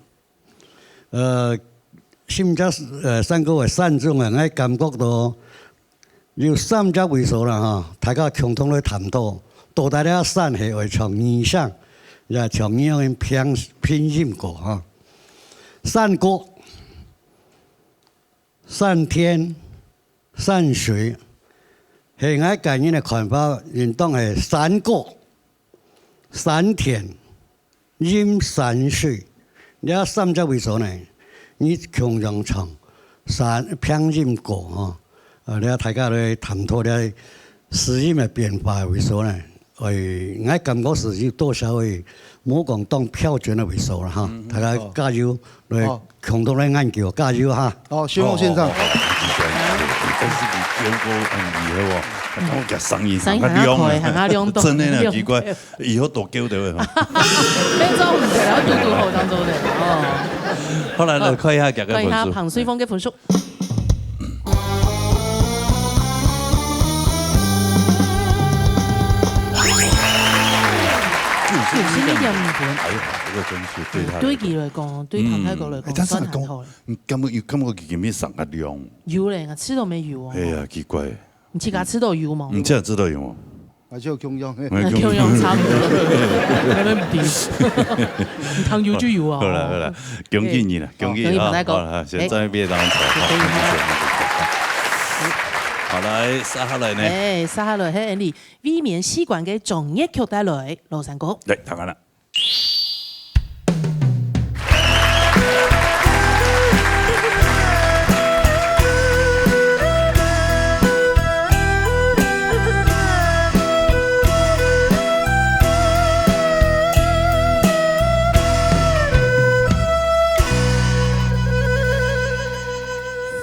12隻三個嘅善中啊，我感覺到有3隻為數啦嚇，大家共同來談到，到底咧善係會從意上，也從呢樣偏音過嚇。善國、善天、善水，係我個人嘅看法，認當係善國。善田、陰善水，你要3隻為數呢？你強人唱善偏音歌啊！你大家來探討咧詩音嘅變化為數呢？我感覺是有多少會冇講當標準嘅為數啦嚇！大家加油來共同來研究，加油嚇！好，薛峰先生。真是比標歌很厲害喎！我嘅聲音很亮，真的呢奇怪，以後多叫到啊！咩都唔對，然後嘟好當中的哦。好來，看一下佢嘅分數。看一下彭水峰嘅分數。90點5分。哎呀，呢個分數對他。對佢來講，對唐泰國來講，算很好。你感覺佢咩上嘅量？有咧，我吃都沒有哦。哎呀，奇怪。你自家吃到有嗎？你真係知道有嗎？還是有強樣，強樣差唔多，可能唔掂。你糖油就有啊。好啦好啦，恭喜你啦，恭喜你啊！好，現在別當彩。好來，沙下來呢？誒，沙下來係你威冕四冠嘅綜藝曲帶來羅山歌。嚟睇下啦。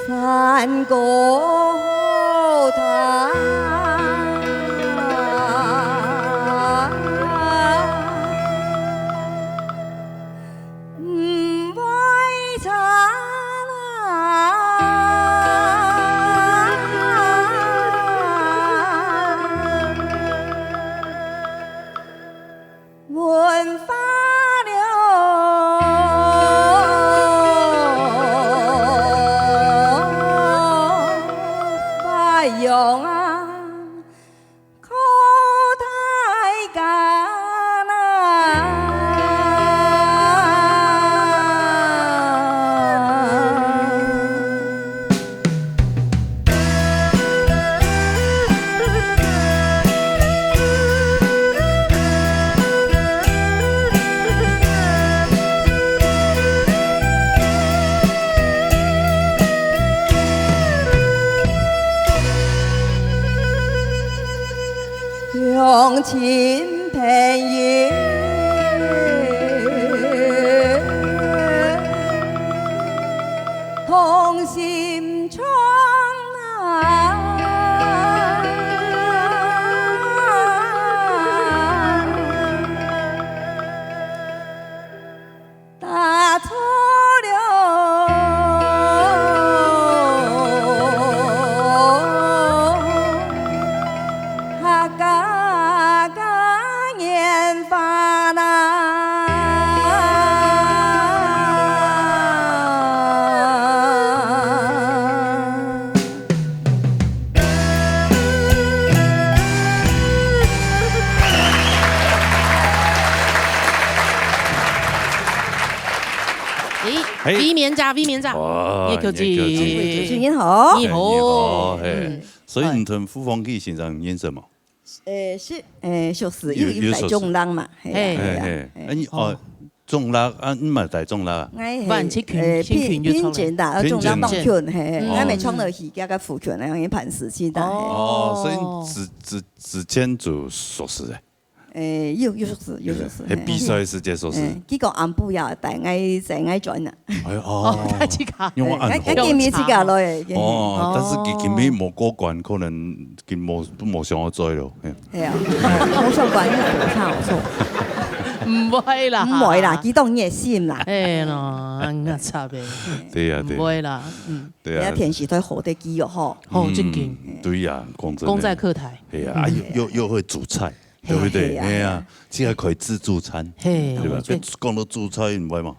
山歌台，唔會差文化。用啊，靠大家呐。用情朋友，同心唱啊。V 棉炸，叶口记，你好，你好，所以你从复方可以欣赏演什么？就是有大众人嘛，你中辣你嘛大中辣，万七拳，偏简的，中辣当拳，我咪创到戏家个副拳，然后盘死鸡蛋。所以只兼做寿司的。有寿司。係比賽時間壽司。幾個暗布呀，大嗌轉啊。大隻架。因為暗號。見面隻架落嚟。但是佢咪冇過關，可能佢冇上我追咯。係啊，冇上關冇差數。唔會啦，唔會啦，幾當熱心啦。誒咯，啱差嘅。對呀，唔會啦，對啊。平時都好得機哦，好正經。對呀，講真。功在客台。係啊，又會煮菜。對不對？係啊，即係可以自助餐，對吧？講到煮菜唔係嘛？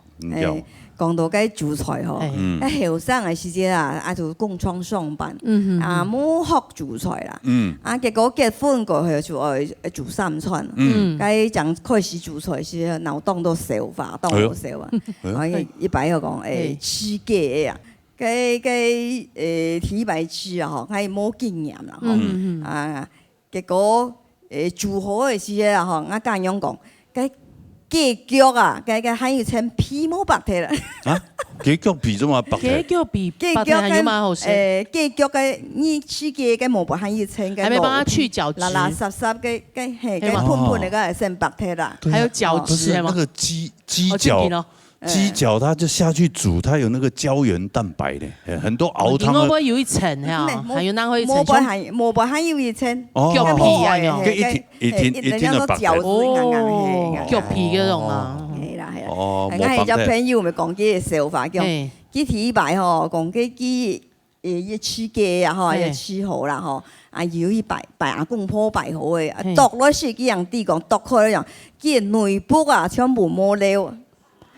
講到嗰煮菜嗬，後生嘅時節啊，就工廠上班，冇學煮菜啦。結果結婚過去就愛煮三餐，嗰陣開始煮菜時，腦洞都少化，當冇少啊。我一擺又講吃雞啊，睇擺吃啊，嗬，係冇經驗啦，嗬。結果煮好嘅時啊，嗬，我家樣講，嗰雞腳啊，嗰還要請皮冇白睇啦。啊？雞腳皮怎麼白睇？雞腳皮白睇還有蠻好食。雞腳嘅你吃雞嘅冇白還要請嘅。還沒幫他去角質。垃垃雜雜嘅係嘅盤盤嘅，嗰係先白睇啦。還有角質係嗎？那個雞腳。雞腳它就下去煮，它有那個膠原蛋白的，很多熬湯。會不會有一層呀？還有那會一層。冇白還有一層。腳皮啊，一天就白嘅。腳皮嗰種啊。係啦。我係有朋友咪講啲笑話，叫幾體白嗬，講幾一吃雞啊嗬，一吃好啦嗬，要一白阿公婆白好嘅，剁落去幾樣啲講剁開一樣，幾內部啊全部冇料。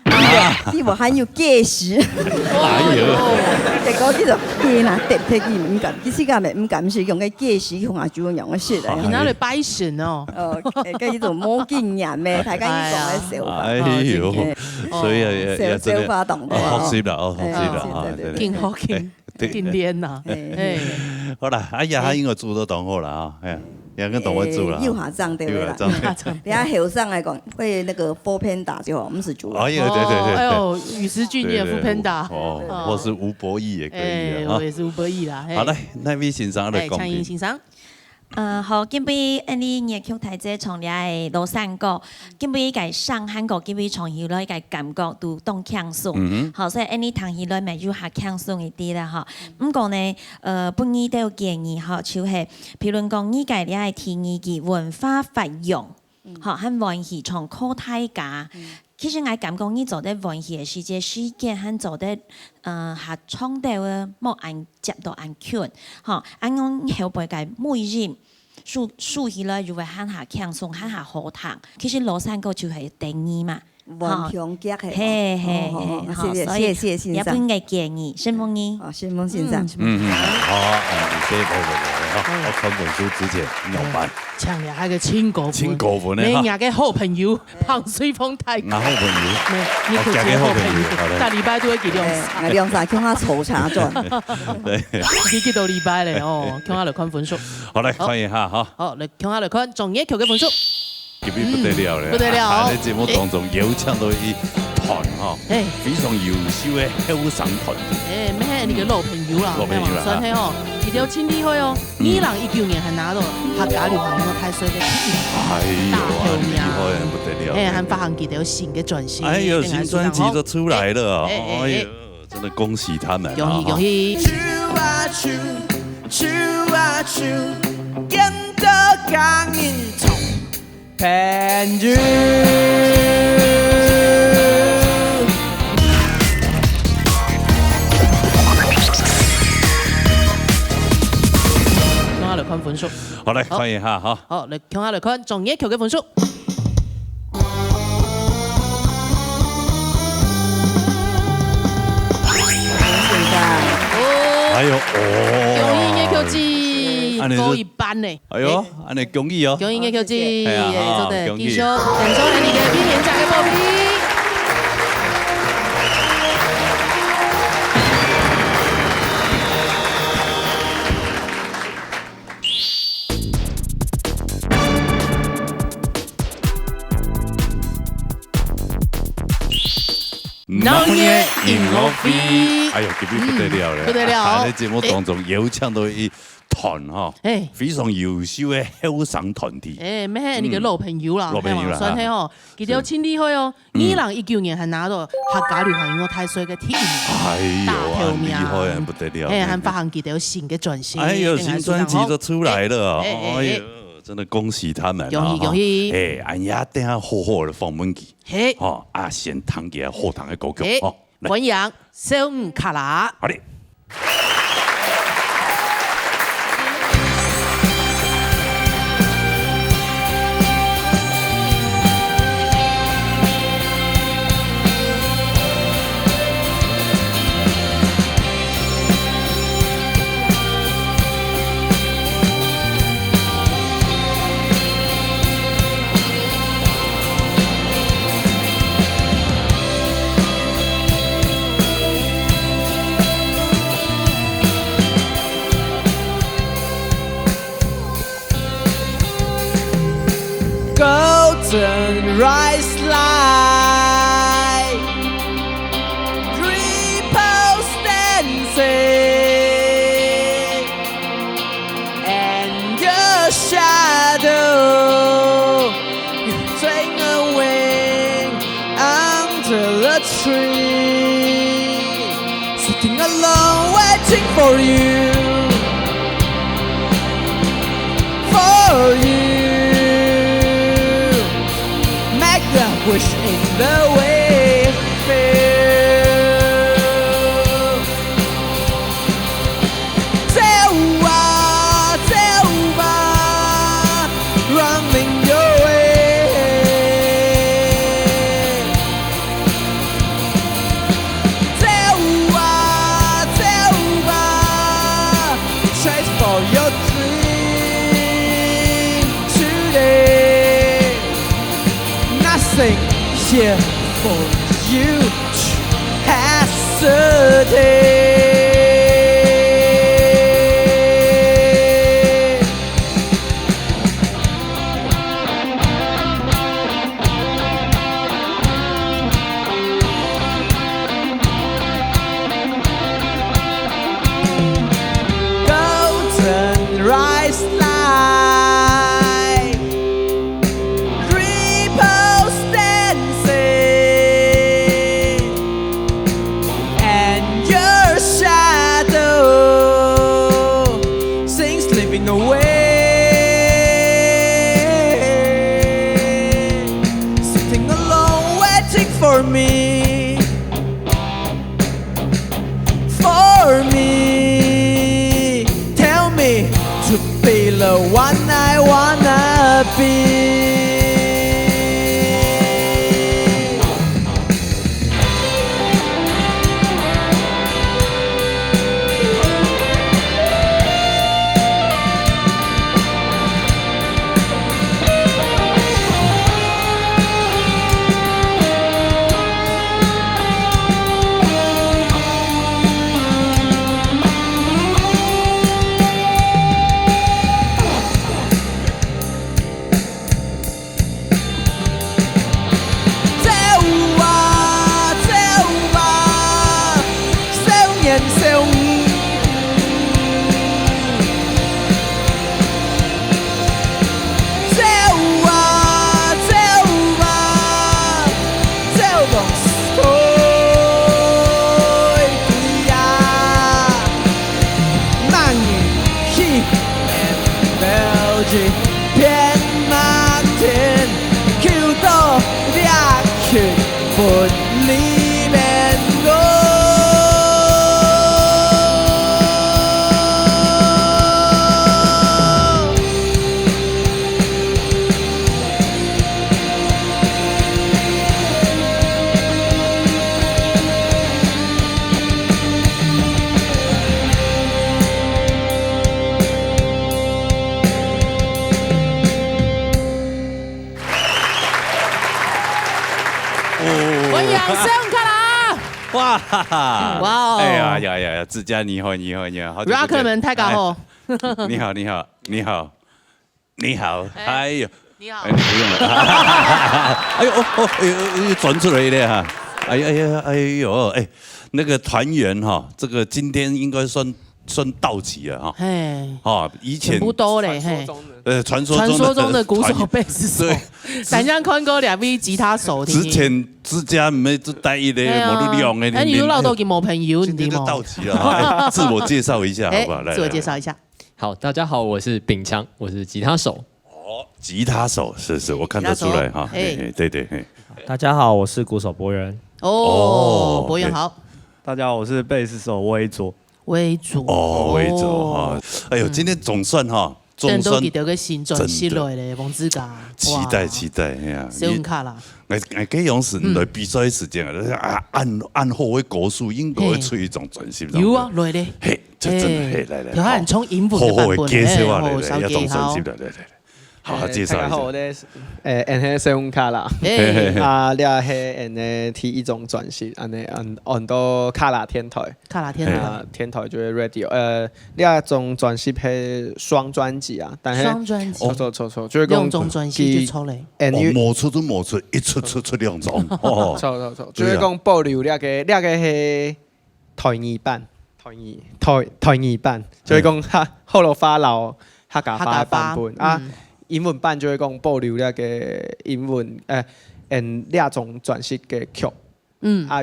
呢個還要計時，結果呢度見啊，特別佢唔敢，啲時間咪唔敢使用嘅計時同阿主任用嘅説嚟。你那裡擺神哦，跟住就冇經驗咩，大家呢講嘅笑話。哎呦，所以笑話動學習啦，學習啦，勁好勁練呐。好啦，哎呀，應該做到當好啦啊，係。兩個懂我煮了，右下帳對不對？你看後上來講，會那個food panda就好，不是煮。哎呀，對。哎呦，與時俱進 food panda。哦，或是吳博義也可以啊。我也是吳博義啦。好嘞，那位先生來講。창인先生。好，今晡你熱曲台姐從你係老山歌，今晡個上韓國今晡從起來個感覺都當輕鬆，好，所以你談起來咪就較輕鬆一啲啦，哈。不過呢，本意都有建議，哈，就係譬如講呢個你係提議嘅文化發揚，哈，和文戲從靠大家。其實我感覺你做啲文戲嘅時節時間，和做啲合唱到嘅冇按接到按圈，哈，按講後背嘅每日數起來就會很下輕鬆，很下好聽。其實羅山歌就係定義嘛，文評劇係。謝謝先生。一般嘅建議，新豐姨。新豐先生。好，謝謝我看本書之前有辦。強烈係個親國本你亞嘅好朋友彭水峰大哥。好朋友。你佢嘅好朋友，大禮拜都會記2兩曬，叫他嘈茶咗。對。你記到禮拜咧哦，叫他來看本書。好嚟看一下哈。好，嚟看下嚟看仲一橋嘅本書。特別不得了咧！不得了！喺節目當中邀請到一團哈，非常優秀嘅後生團。咩？你嘅老朋友啦，係嘛？所以哦，佢哋真厲害哦！2019年還拿到客家流行音樂大賽嘅大頭名，厲害不得了！還發行佢哋有新嘅專輯，哎呦，新專輯都出來了，哎呦，真的恭喜他們！恭喜恭喜！陪住。講下嚟看本書。好嚟看一下哈。好，嚟講下嚟看仲一橋嘅本書。哎呦，恭喜一橋字。高一班呢？哎呦，安尼恭喜哦！恭喜嘅球技，做得繼續感受你嘅邊年仔嘅波比。农业音乐会，哎呦，特别不得了了，不得了！在节目当中有请到一团哈，非常优秀的后生团体。咩你个老朋友啦，算係吼，佢哋千里去哦，2019年係拿到客家流行音樂大賽嘅第1名，大頭名，厲害，不得了！還發行佢哋有新嘅專輯，哎呦，新專輯都出來了，哎呦，真的恭喜他們！恭喜恭喜！俺也等下好好的訪問佢，哦，先彈幾下好聽嘅歌曲，哦，歡迎小吳卡拉，好嘞。Golden rice light, ripples dancing, and your shadow swing away under the tree, sitting alone waiting for you, for you. Wish in the way it feels. Tell running your way. Tell chase for your dream today. Nothing here for you to hesitate. Golden rice light, ripples dancing, and your shadow sings slipping away, sitting alone waiting for me, for me. Tell me to be the one I wanna be.哇哈哈！哇哦！哎呀呀呀！自家你好，你好，你好，Rocker 们太搞好！你好，你好，你好，你好！哎呦，你好！哎，不用了。哎呦哦哦，又转出来了哈！哎，那个团员哈，这个今天应该算到齐了哈。哦，以前不多嘞，传说中的鼓手、贝斯手，但像看过两位吉他手，之家没只带一个冇力用的，哎，你有老多给冇朋友，你就到齐了。自我介绍一下，好不好？来，自我介绍一下。好，大家好，我是秉强，我是吉他手。哦，吉他手是，我看得出来哈。对。大家好，我是鼓手博源。哦，博源好。大家好，我是贝斯手威卓。威卓哈，哎呦，今天总算哈，总算得个新专辑来咧，王子嘉，期待呀！小文卡啦，我这样是来比赛时间啊，按好的歌数应该会出一种专辑。有啊，来咧，嘿，这真的来，有很从英文的版本来，要种专辑来。好，介绍一下。大家好，我哋係小文卡啦，啊，你係第一種專輯，按到卡拉天台，天台就係 radio，你係種專輯係雙專輯啊，但係雙專輯，錯，就是兩種專輯就出嚟，磨出，一出兩種，錯，就是講保留呢個係台語版，就是講後來花樓客家話版本啊。英文版就會講保留呢個英文呢種專輯嘅曲，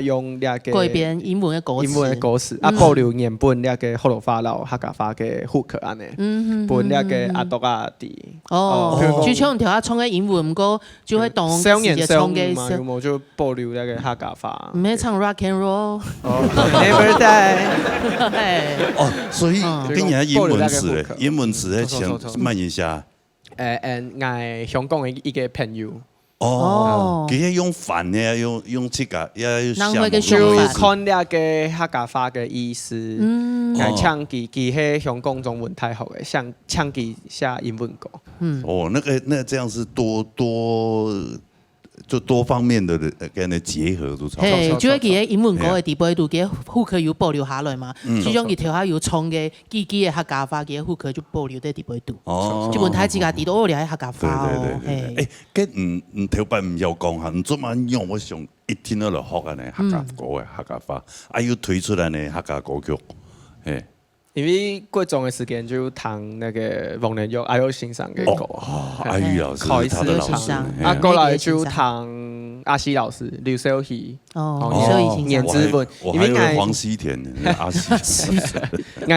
用呢個改編英文嘅歌詞，保留原本呢個河洛話樓客家話嘅 hook 安尼，本呢個阿多阿弟。哦，就唱條唱嘅英文歌，就會當雙言雙語嘛，有冇就保留呢個客家話。唔係唱 rock and roll。Never die。哦，所以跟人家英文詞咧，想問一下。我香港嘅一個朋友。哦，佢用反嘅，用這個，要就看呢個客家話嘅意思。我唱佢喺香港中文太好嘅，想唱佢寫英文歌。哦，那這樣是多方面的跟佢結合都差。係，主要佢嘅英文歌嘅地位度，佢 hook 要保留下來嘛。始終佢條下要唱嘅自己嘅客家話嘅 hook 就保留喺地位度。哦，基本睇自家地都聊喺客家話哦。誒，佢唔頭擺唔要講下，唔做乜樣，我想一聽到就學啊呢客家歌嘅客家話，要推出來呢客家歌曲，誒。因為過種嘅時間就彈那個黃連玉阿玉先生嘅歌，阿玉老師，開始唱，過來就彈阿西老師劉秀熙，顏之文，因為黃西田阿西，我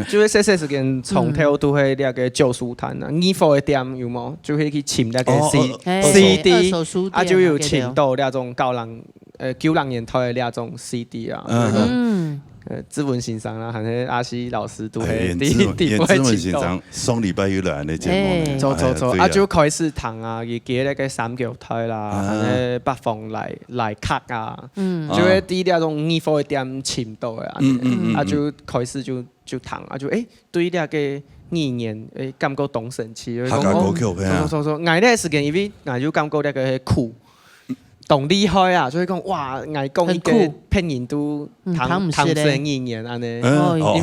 就係細時間從頭都係那個舊書攤啊，衣服嘅店有冇？就係去簽那個 CD，啊就有簽到那種90年代嘅那種 CD 啊。志文先生啦，還是阿西老師都係第一位先生。雙禮拜有來呢節目，錯，就開始彈啊，而家咧個三腳台啦，北方來客啊，就係啲那種衣服店簽到嘅，就開始就彈啊，就對那個語言感覺懂神奇。客家歌曲錯，我咧時間因為我就感覺那個酷。懂厲害啊！所以講哇，我講一個拼音都談成語言安尼，因為我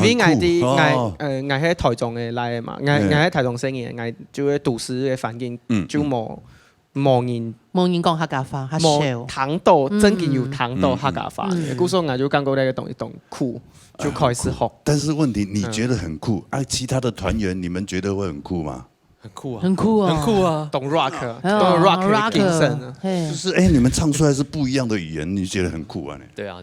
喺台中嘅來嘛，我喺台中生嘅，我就喺都市嘅環境就冇人講客家話，冇談到真正有談到客家話嘅，故所以我就感覺那個東西懂酷，就開始學。但是問題，你覺得很酷，其他的團員你們覺得會很酷嗎？很酷啊！懂 rock 的精神，就是你們唱出來是不一樣的語言，你覺得很酷啊？對啊，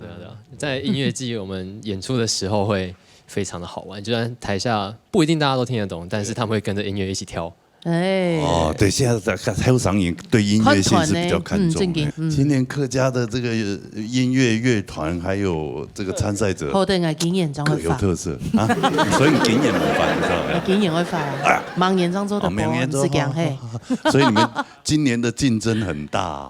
在音樂季我們演出的時候會非常的好玩，就算台下不一定大家都聽得懂，但是他們會跟着音樂一起跳。對，現在還有商演對音樂性是比較看重的。今年客家的這個音樂樂團還有這個參賽者，各有特色啊，所以經驗冇法，你知道嗎？經驗會發，盲演章做的不是這樣。所以你們今年的競爭很大。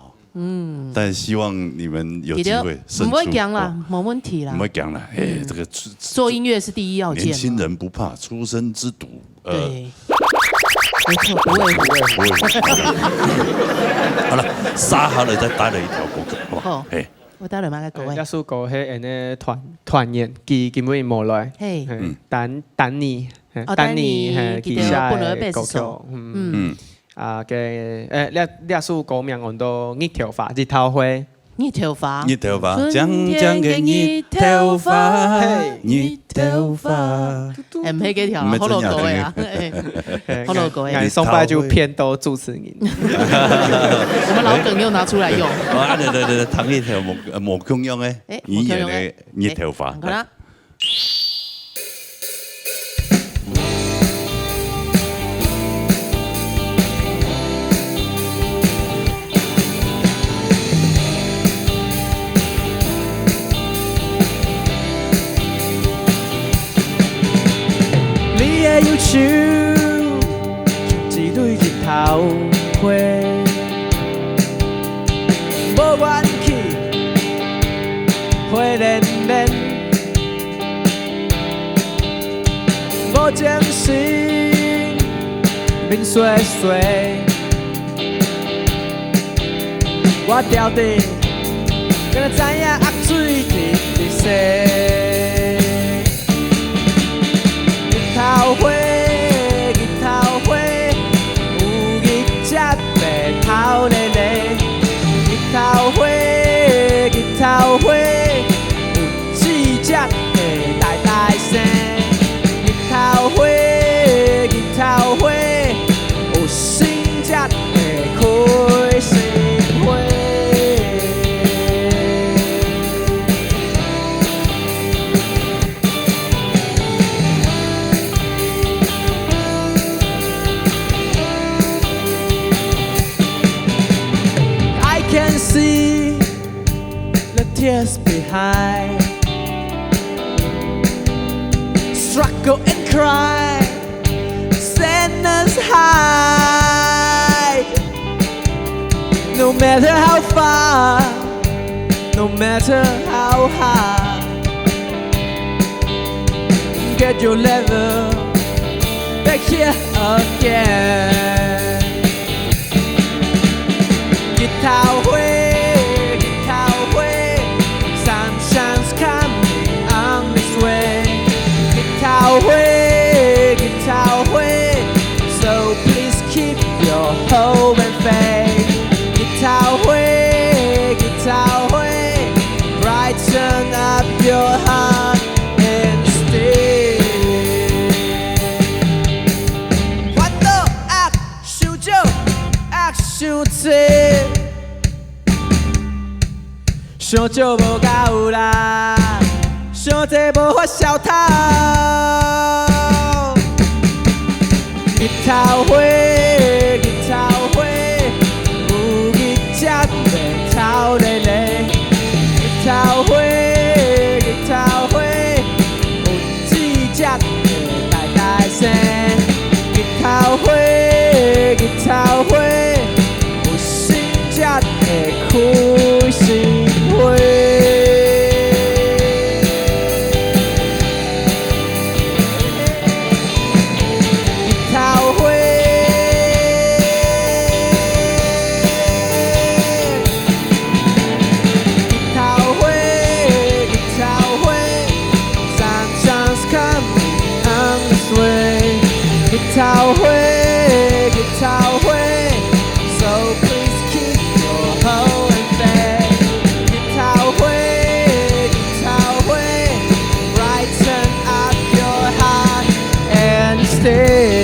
但希望你們有機會勝出。唔會講啦，冇問題啦。唔會講啦，這個做音樂是第一要件。年輕人不怕出生之犢。對。沒錯，不會。好了，沙下來再帶了一條歌曲，好吧？我帶來馬個歌。一首歌係呢團員，佢根本冇來。等你係旗下嘅歌曲。嘅呢首歌名叫做《日頭花》，日頭花。你头发，你头发，将给你头发，你头发。哎，唔係幾條啊，好老歌嘅啊，好老歌嘅。俺松柏就偏都主持人。我們老梗又拿出來用。啊，對，唐一條莫共用嘅，你演嘅你頭發。好啦。要手，一對日頭花，無怨氣，花連連，無精神，面衰衰，我掉地，敢若知影鴨水直洗。頭花，日頭花，有日才白頭咧咧。日頭花，日頭花，有指甲會大大聲。日頭花，日頭花，有心才會開心花。See the tears behind, struggle and cry, sadness hide. No matter how far, no matter how high, get your level back here again. 日頭花，日頭花 ，Sunshine's coming on this way。日頭花，日頭花 ，So please keep your hope and faith。日頭花，日頭花 ，Brighten up your heart and stay。我都愛想少，愛想多。想少無夠啦，想多無法消透。日頭花，日頭花，有日才白頭咧咧。日頭花，日頭花，有指甲會大大聲。日頭花，日頭花，有心才會開心。頭花，日頭花 ，So please keep your hope and faith。日頭花，日頭花 ，Brighten up your heart and stay。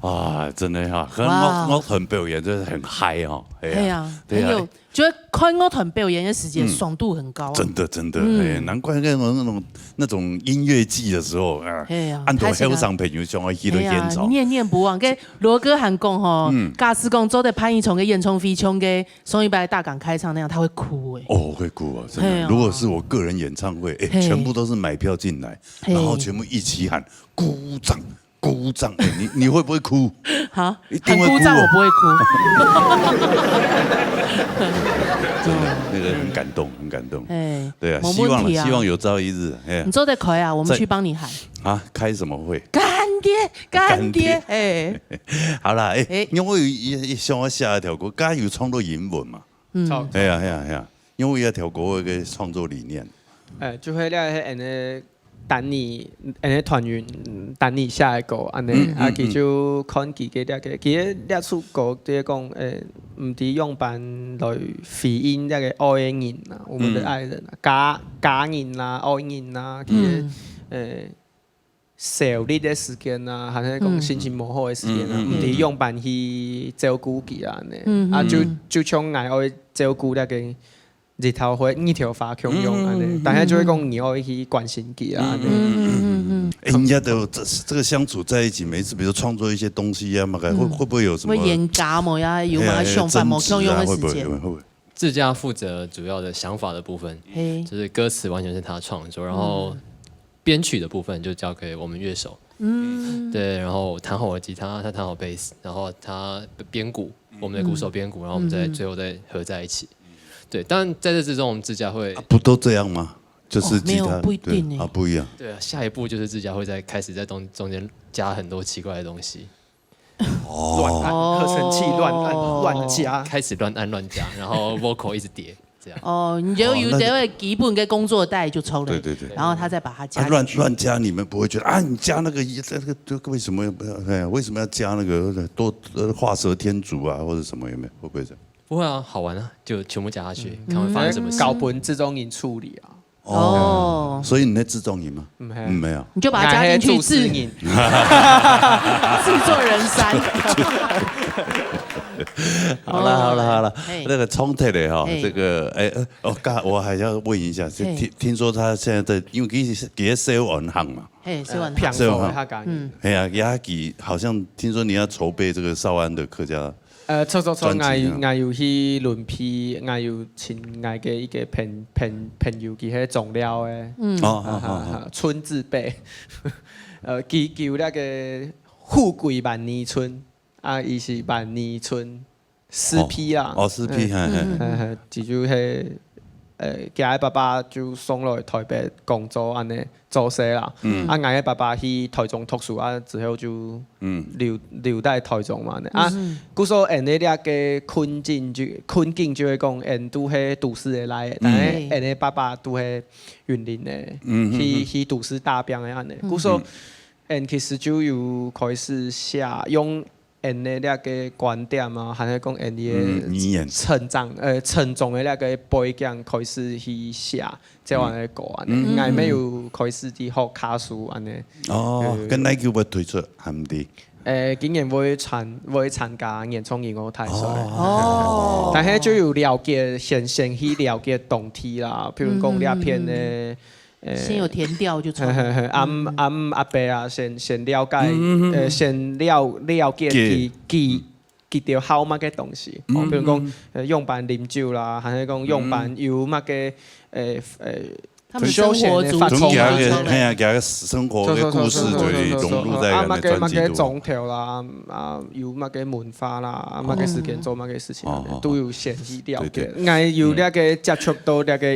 啊，真的哈，樂團表演真係很嗨哈，對啊，很有，覺得看樂團表演嘅時間爽度很高。真的，哎，難怪那種音樂季的時候啊，按到後上朋友上去去演奏，念不忘。跟羅哥還講吼，假使講做的潘一聰嘅演唱會唱嘅上一拜大港開唱那樣，他會哭哎。哦，會哭啊，真的。如果是我個人演唱會，哎，全部都是買票進來，然後全部一起喊鼓掌。鼓掌，你会不会哭？好，很鼓掌我不会哭。那个很感动，很感动。哎，对啊，希望有朝一日。你做得可以啊，我们去帮你喊。啊，开什么会？干爹，哎，好啦，因为像我写一条歌，刚有创作英文嘛。哎呀，因为一条歌的创作理念。就会了迄等你团员等你下一个安尼，佢就看佢嘅佢呢首歌即係講唔止用版來回應那個愛人啊，我們的愛人啊，家人啊，愛人啊，佢少啲嘅時間啊，或者講心情唔好嘅時間啊，唔止用版去照顧佢啊，就像我愛照顧那個。日頭會二條花共用安尼，但係就會講你要去關心佢啊。人家的這個相處在一起，每一次比如創作一些東西啊，會不會有什麼？會嚴格麼呀？有冇上班冇共用的時間？會。志佳負責主要的想法的部分，就是歌詞完全是他創作，然後編曲的部分就交給我們樂手。對，然後彈好我吉他，他彈好貝斯，然後他編鼓，我們的鼓手編鼓，然後我們最後再合在一起。对，但在这之中，我们志佳会不都这样吗？就是吉他不一定啊，不一样。对啊，下一步就是志佳会开始在中间加很多奇怪的东西。乱按合成器，乱加，开始乱按乱加，然后 vocal 一直叠，这样。你就有这位基本嘅工作带就抽了，对，然后他再把它加乱加，你们不会觉得啊？你加那个为什么要加那个多画蛇添足啊，或者什么有没有？会不会这样？不会啊，好玩啊，就全部加下去，看会发生什么事。搞本自中音处理啊。所以你在自中音吗？没有。你就把它加进去自音，自作人山。好了，那个冲突的哈，这个我还要问一下，听说他现在在，因为给收完行嘛，收完行，雅吉好像听说你要筹备这个少安的客家。錯，我有去輪批，我有請我嘅一個朋友，佢係種料嘅，春字輩，佢叫那個富貴萬年春，伊是萬年春詩批啊，詩批，就係佢爸爸就送來台北工作安尼做事啦，我嘅爸爸去台中讀書啊，之後就留在台中嘛，故說人哋啲嘅困境就會講人都係都市嘅來，但係人哋爸爸都係雲林嘅，去都市打拼嘅安尼，故說人其實就有開始寫用。人的那個觀點啊，還是講人的成長的那個背景開始去寫這樣的歌安尼，我沒有開始去學卡數安尼。跟哪個會推出係唔啲？今年會參加演唱音樂大賽，但係就有了解先去了解動體啦，譬如講呢一片的。先有填調就出。阿伯啊，先了解，先了解佢條好乜嘅東西。比如講用版飲酒啦，還是講用版有乜嘅他們生活主題，生活嘅故事就融入在個專輯度。種條啦，有乜嘅文化啦，乜嘅時間做乜嘅事情，都要先去了解。我有那個接觸到那個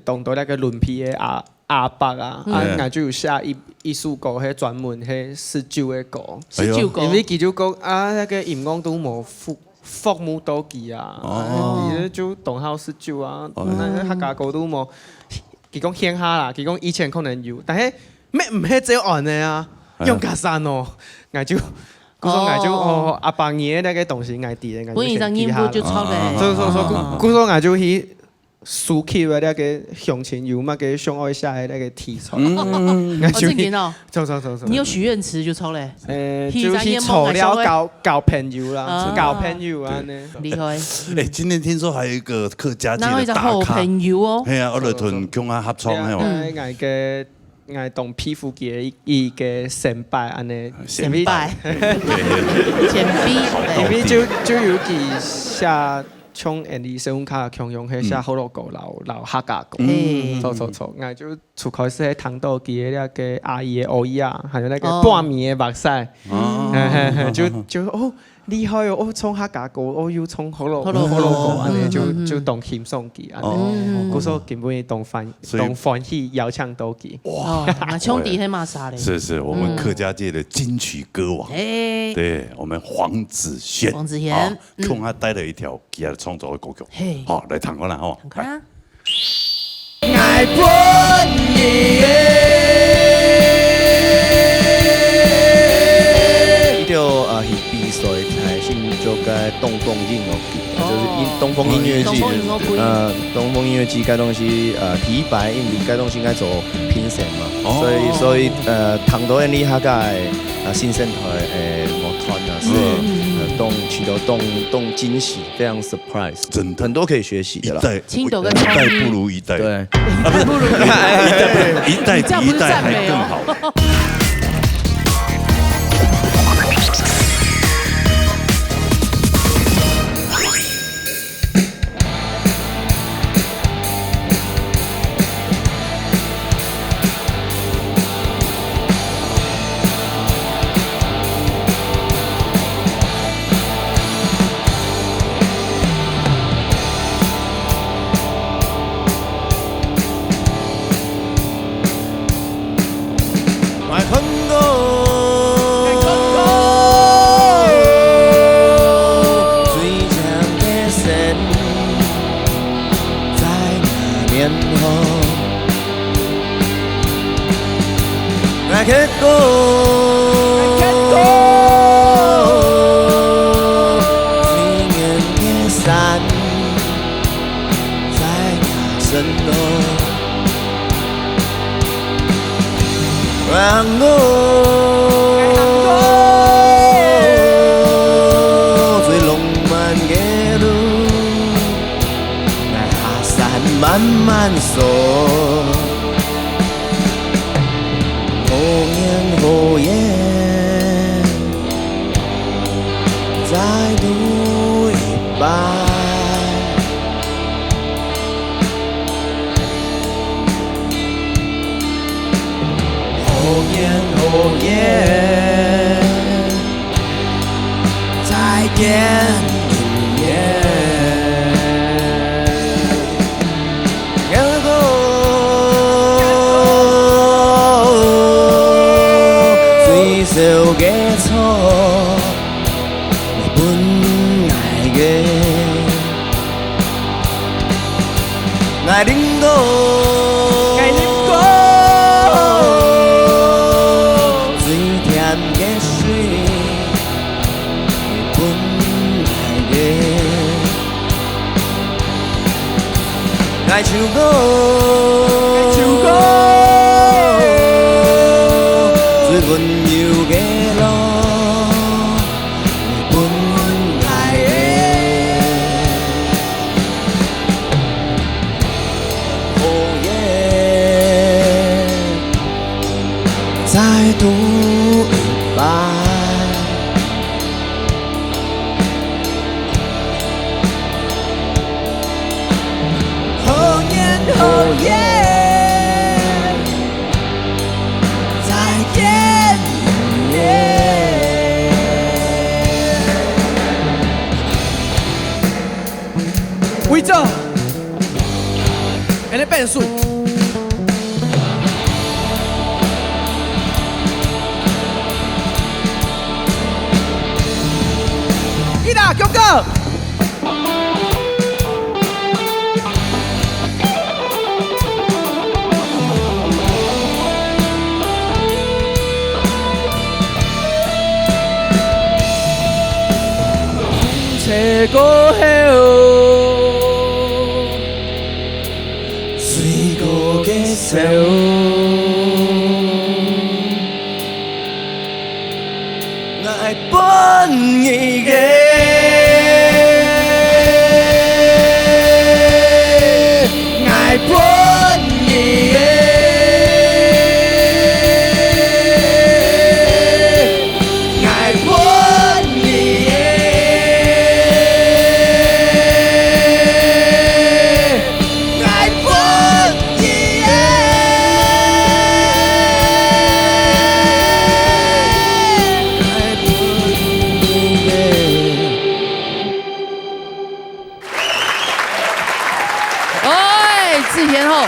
當到那個輪批嘅阿伯啊，我就有寫一首歌係專門係19嘅歌，19歌，因為佢就講那個音樂都冇服務到佢啊，佢就當好19啊，那客家歌都冇。佢講鄉下啦，佢講以前可能有，但係咩唔係這樣的啊？用家山哦，我就阿爸爺那個東西我啲嘅，本身音符就抄嘅，所以我就去輸起嗰那個鄉情有乜嘅想愛下嘅那個題材。正經哦，走，你有許願詞就抄咧，就是錯了搞朋友啦，搞朋友啊呢，厲害。今天聽說還有一個客家界的大好朋友哦，係啊，我哋同共下合創係我當皮膚嘅一個先輩安尼，前輩，因為就有佢寫像印尼信用卡强用迄写好乐狗老客家歌，错，我就出开始喺糖豆机那个阿姨的欧伊啊，还有那个半暝的目屎，就哦。厉害哦！我唱客家歌，我又唱好乐歌，安尼就当轻松记安尼。故说根本当欢喜摇唱都记。哇，兄弟很马啥嘞？是我们客家界的金曲歌王。对，我们黄子轩。冲他带了一条给他创作的歌曲。好，来唱看啦吼。爱伴你。所以才先就该东风音乐季，就是东风音乐季，东风音乐季该东西提白，因为该东西应该做评审嘛，所以唐多人厉害个新生台乐团啊，是动惊喜，非常 surprise， 真的很多可以学习的啦。一代不如一代，对，不如一代比一代还更好。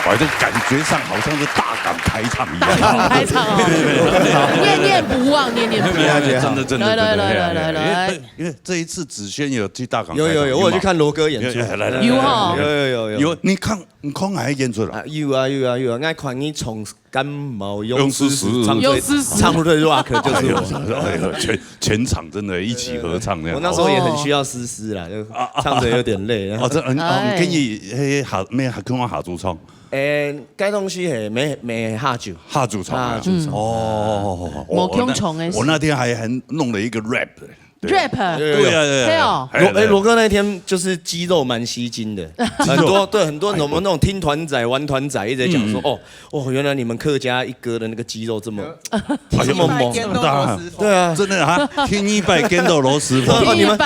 哇，这感觉上好像是大港开唱一样。开唱哦，念念不忘，念念不忘，真的，来，因为这一次子轩有去大港，有，我有去看罗哥演出，有哈，有，你看还演出了？有啊，我看你从感冒勇士唱不对 rock 就是我，全场真的一起合唱那样。我那时候也很需要思啦，就唱得有点累。哦，这建议下咩跟我下主唱？该东西系没下酒，下主唱，哦，我那天还弄了一个 rap。rap 对啊，罗哥那天就是肌肉蛮吸睛的，很多我们那种听团仔玩团仔一直在讲说，原来你们客家一哥的那个肌肉这么猛，对啊，真的啊，听一拜跟到罗斯傅，你们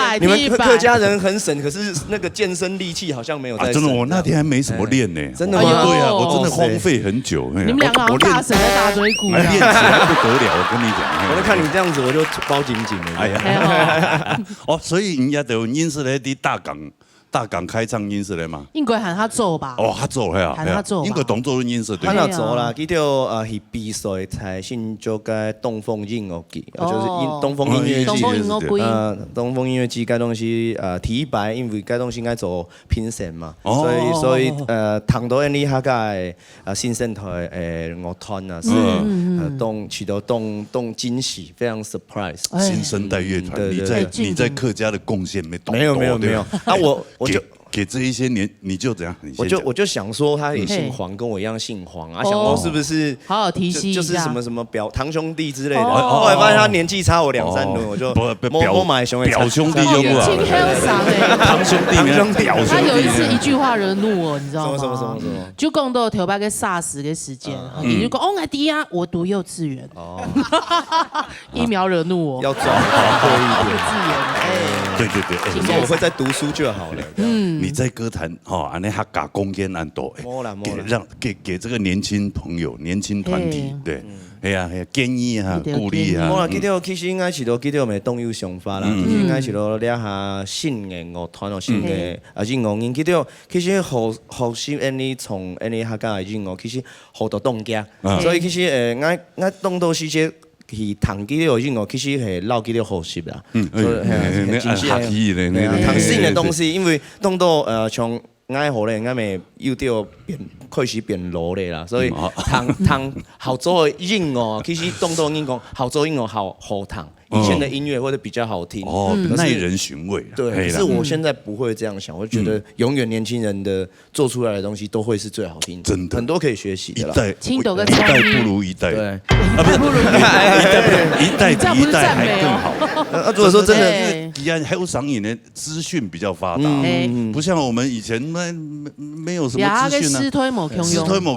客家人很省，可是那个健身力气好像没有在。真的，我那天还没什么练呢，真的吗？对啊，我真的荒废很久。你们两个好像大神在大椎骨，练起来不得了，我跟你讲。我就看你这样子，我就包紧紧的。哎呀。所以人家就因是咧，伫大港开唱因是咧嘛。应该喊他做吧。他做係啊，喊他做。應該動作因是對。喊他做啦，佢條去比賽才先做個東風音樂季，就是東風音樂季。東風音樂季該東西提白，因為該東西應該做評審嘛，所以談到呢下個新生台樂團啊，是取得動驚喜，非常 surprise。新生代樂團，你在客家的貢獻沒有啊我就给这一些年，你就怎样？我就想说，他也姓黄，跟我一样姓黄啊，想说是不是好好提携一下，就是什么堂兄弟之类的。后来发现他年纪差我2-3轮，我就摸买兄弟，表兄弟就不好。堂兄弟，他有一次一句话惹怒我，你知道吗？什么？就讲到头摆个SARS的时间，你就讲我弟啊，我读幼稚园，疫苗惹怒我，要抓过一点。幼稚园，对，我会在读书就好了。你在歌坛安尼客家贡献很多，让给这个年轻朋友、年轻团体，对，建议啊，鼓励啊。我其实应该是都咪动有想法啦，应该是都了下新的乐团哦，新的音乐人，其实好是从客家的音乐，其实好多动家，所以其实我动到是些。去谈几条音乐，其实係撈幾條好習啦。真係談新嘅東西，因為當到從愛好咧，我咪要到開始變老咧啦，所以談好做音樂，其實當到音樂好做音樂好談。以前的音乐会比较好听，耐人寻味。对，可是我现在不会这样想，我觉得永远年轻人的做出来的东西都会是最好听的，真的，很多可以学习的啦。一代不如一代，对，不如一代比一代还更好。如果说真的，宜安还有上瘾的资讯比较发达，不像我们以前没有什么资讯啊。私推某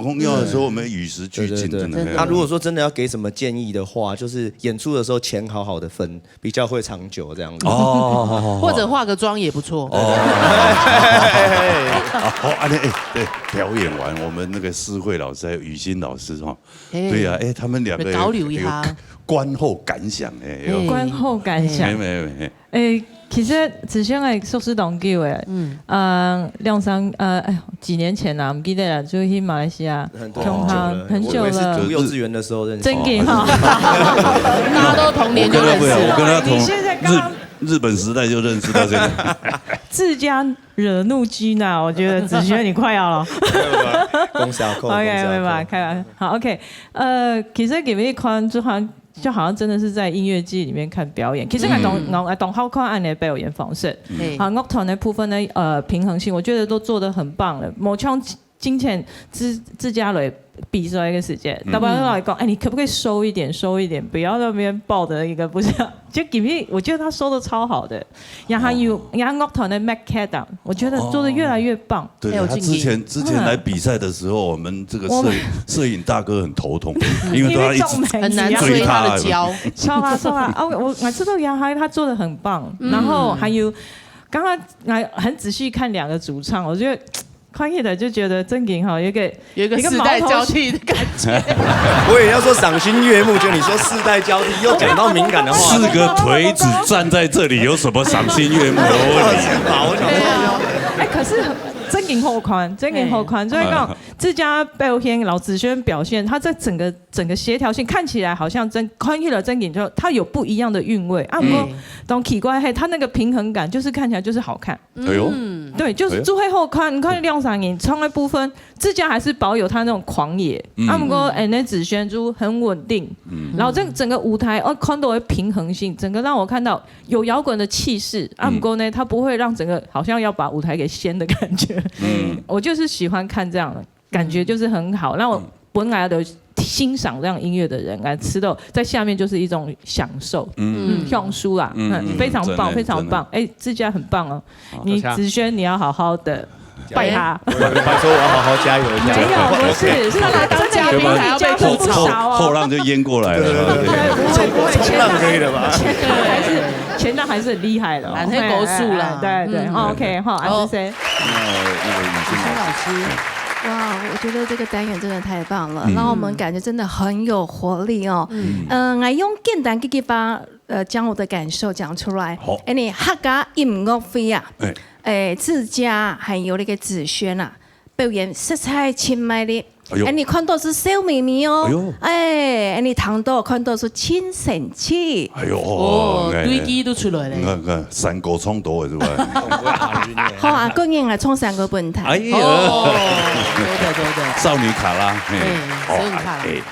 空用的时候，我们与时俱进，真的。那如果说真的要给什么建议的话，就是演出的时候钱好好的分，比较会长久这样子。或者化个妆也不错。对，表演完我们那个诗慧老师还有雨欣老师哈，对呀，他们两个交流一下观后感想观后感想。其实子轩係碩士同叫嘅，幾年前啦，唔記得啦，就去馬來西亞，很久了。讀幼稚園的時候認識。真嘅哈，大家都同年就認識。我跟他從日本時代就認識到這個。自家惹怒居娜，我覺得子軒你快要了。公小扣。OK， 明白，開玩笑。好 ，OK， 其實給你看就好像真的是在音樂季裡面看表演。其實我當好看按你表演方式，好樂團的部分呢，平衡性，我覺得都做得很棒了。某槍金錢自家來比賽一個時間，大家都來講，你可不可以收一點，不要那邊抱的一個不是，就給你，我覺得他收得超好的。然後樂團的 Mac Cadam， 我覺得做得越來越棒。對，他之前來比賽的時候，我們這個攝影大哥很頭痛，因為他一直很難追他的焦。超啊！我知道楊海他做得很棒，然後還有剛剛我很仔細看兩個主唱，我覺得。看起來就覺得真勁哈，有一個世代交替的感覺。我也要說賞心悅目，就你說世代交替，又講到敏感的話。四個腿子站在這裡，有什麼賞心悅目的問題？可是真经好看，真经好看。所以讲这家表现，老子轩表现，他在整个协调性看起来好像真看起来真紧，就他有不一样的韵味啊。不过懂奇怪嘿，他那个平衡感就是看起来就是好看。哎呦，对，就是就会好看。你看亮闪影唱的部分，这家还是保有他那种狂野。啊，不过那子轩就很稳定。然后这整个舞台看到的平衡性，整个让我看到有摇滚的气势。啊，不过呢，他不会让整个好像要把舞台给掀的感觉。我就是喜欢看这样的感觉，就是很好。让我本来的欣赏这样音乐的人，来吃到在下面就是一种享受。享受啦，非常棒，非常棒。哎，这家很棒哦。你子轩，你要好好的。拜他，拜说我要好好加油一下。没有，不是，是他当嘉宾还要被吐槽哦。后浪就淹过来了。不会，冲浪可以了吧？前浪还是很厉害的，很高速了。对 ，OK， 好，还是谁？那个雨欣老师。哇，我觉得这个单元真的太棒了，让我们感觉真的很有活力哦。我用简单几把将我的感受讲出来。好，你客家音乐会啊。自家还有那个子轩啊，表演色彩清美的，你看到是小妹妹哦，你听到看到是亲神气，堆积都出来了，你看三国冲多是吧？好啊，公演来冲3个本台，对，少女卡拉，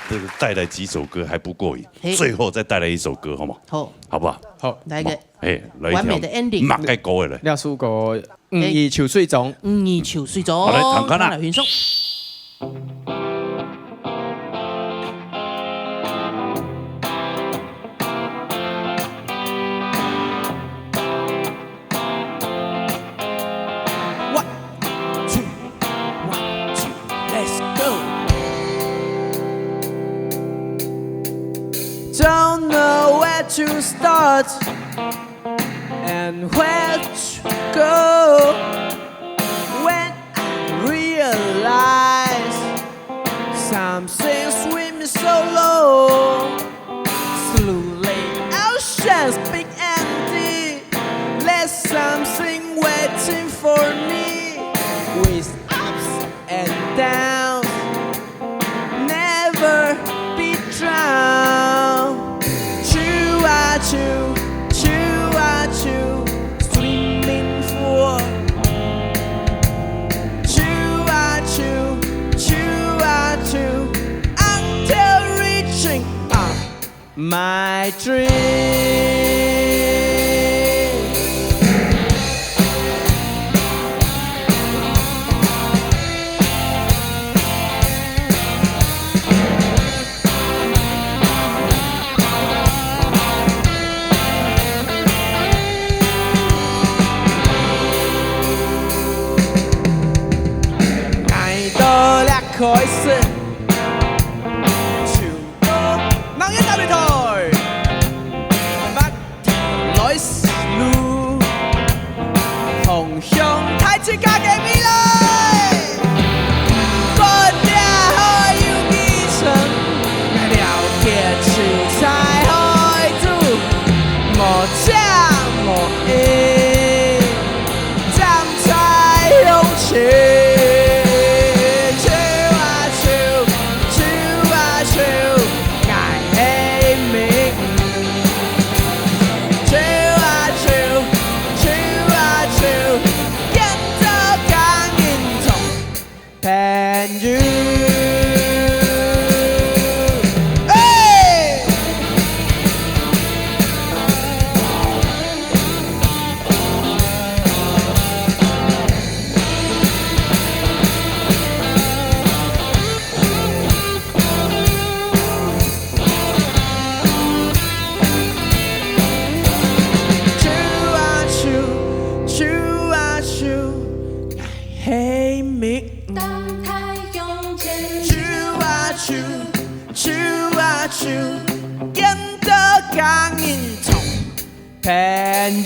这个带来几首歌还不过瘾，最后再带来一首歌好吗？好不好？好，来个。完美的 ending， 马该歌的嘞。廖叔哥，2二秋水中，2二秋水中，好来，弹看啦。来，Don't know where to start and where to go when I realize something swimming so low. Slowly, oceans big empty. There's something waiting for me with ups and downs. Never be drowned. Choo, swimming for. Choo, until reaching my dream. Khói sương chiều mưa nắng nhất đôi thôi bắt lối lưu hồng hương thái chi ca kê mi lời con nhà hơi yêu nghi sân ngài đèo kia chiều trái hơi tu một cha một ê giam trái yêu chiều. And you hey! Choo, hey me. Choo, 烟的感应从 Pan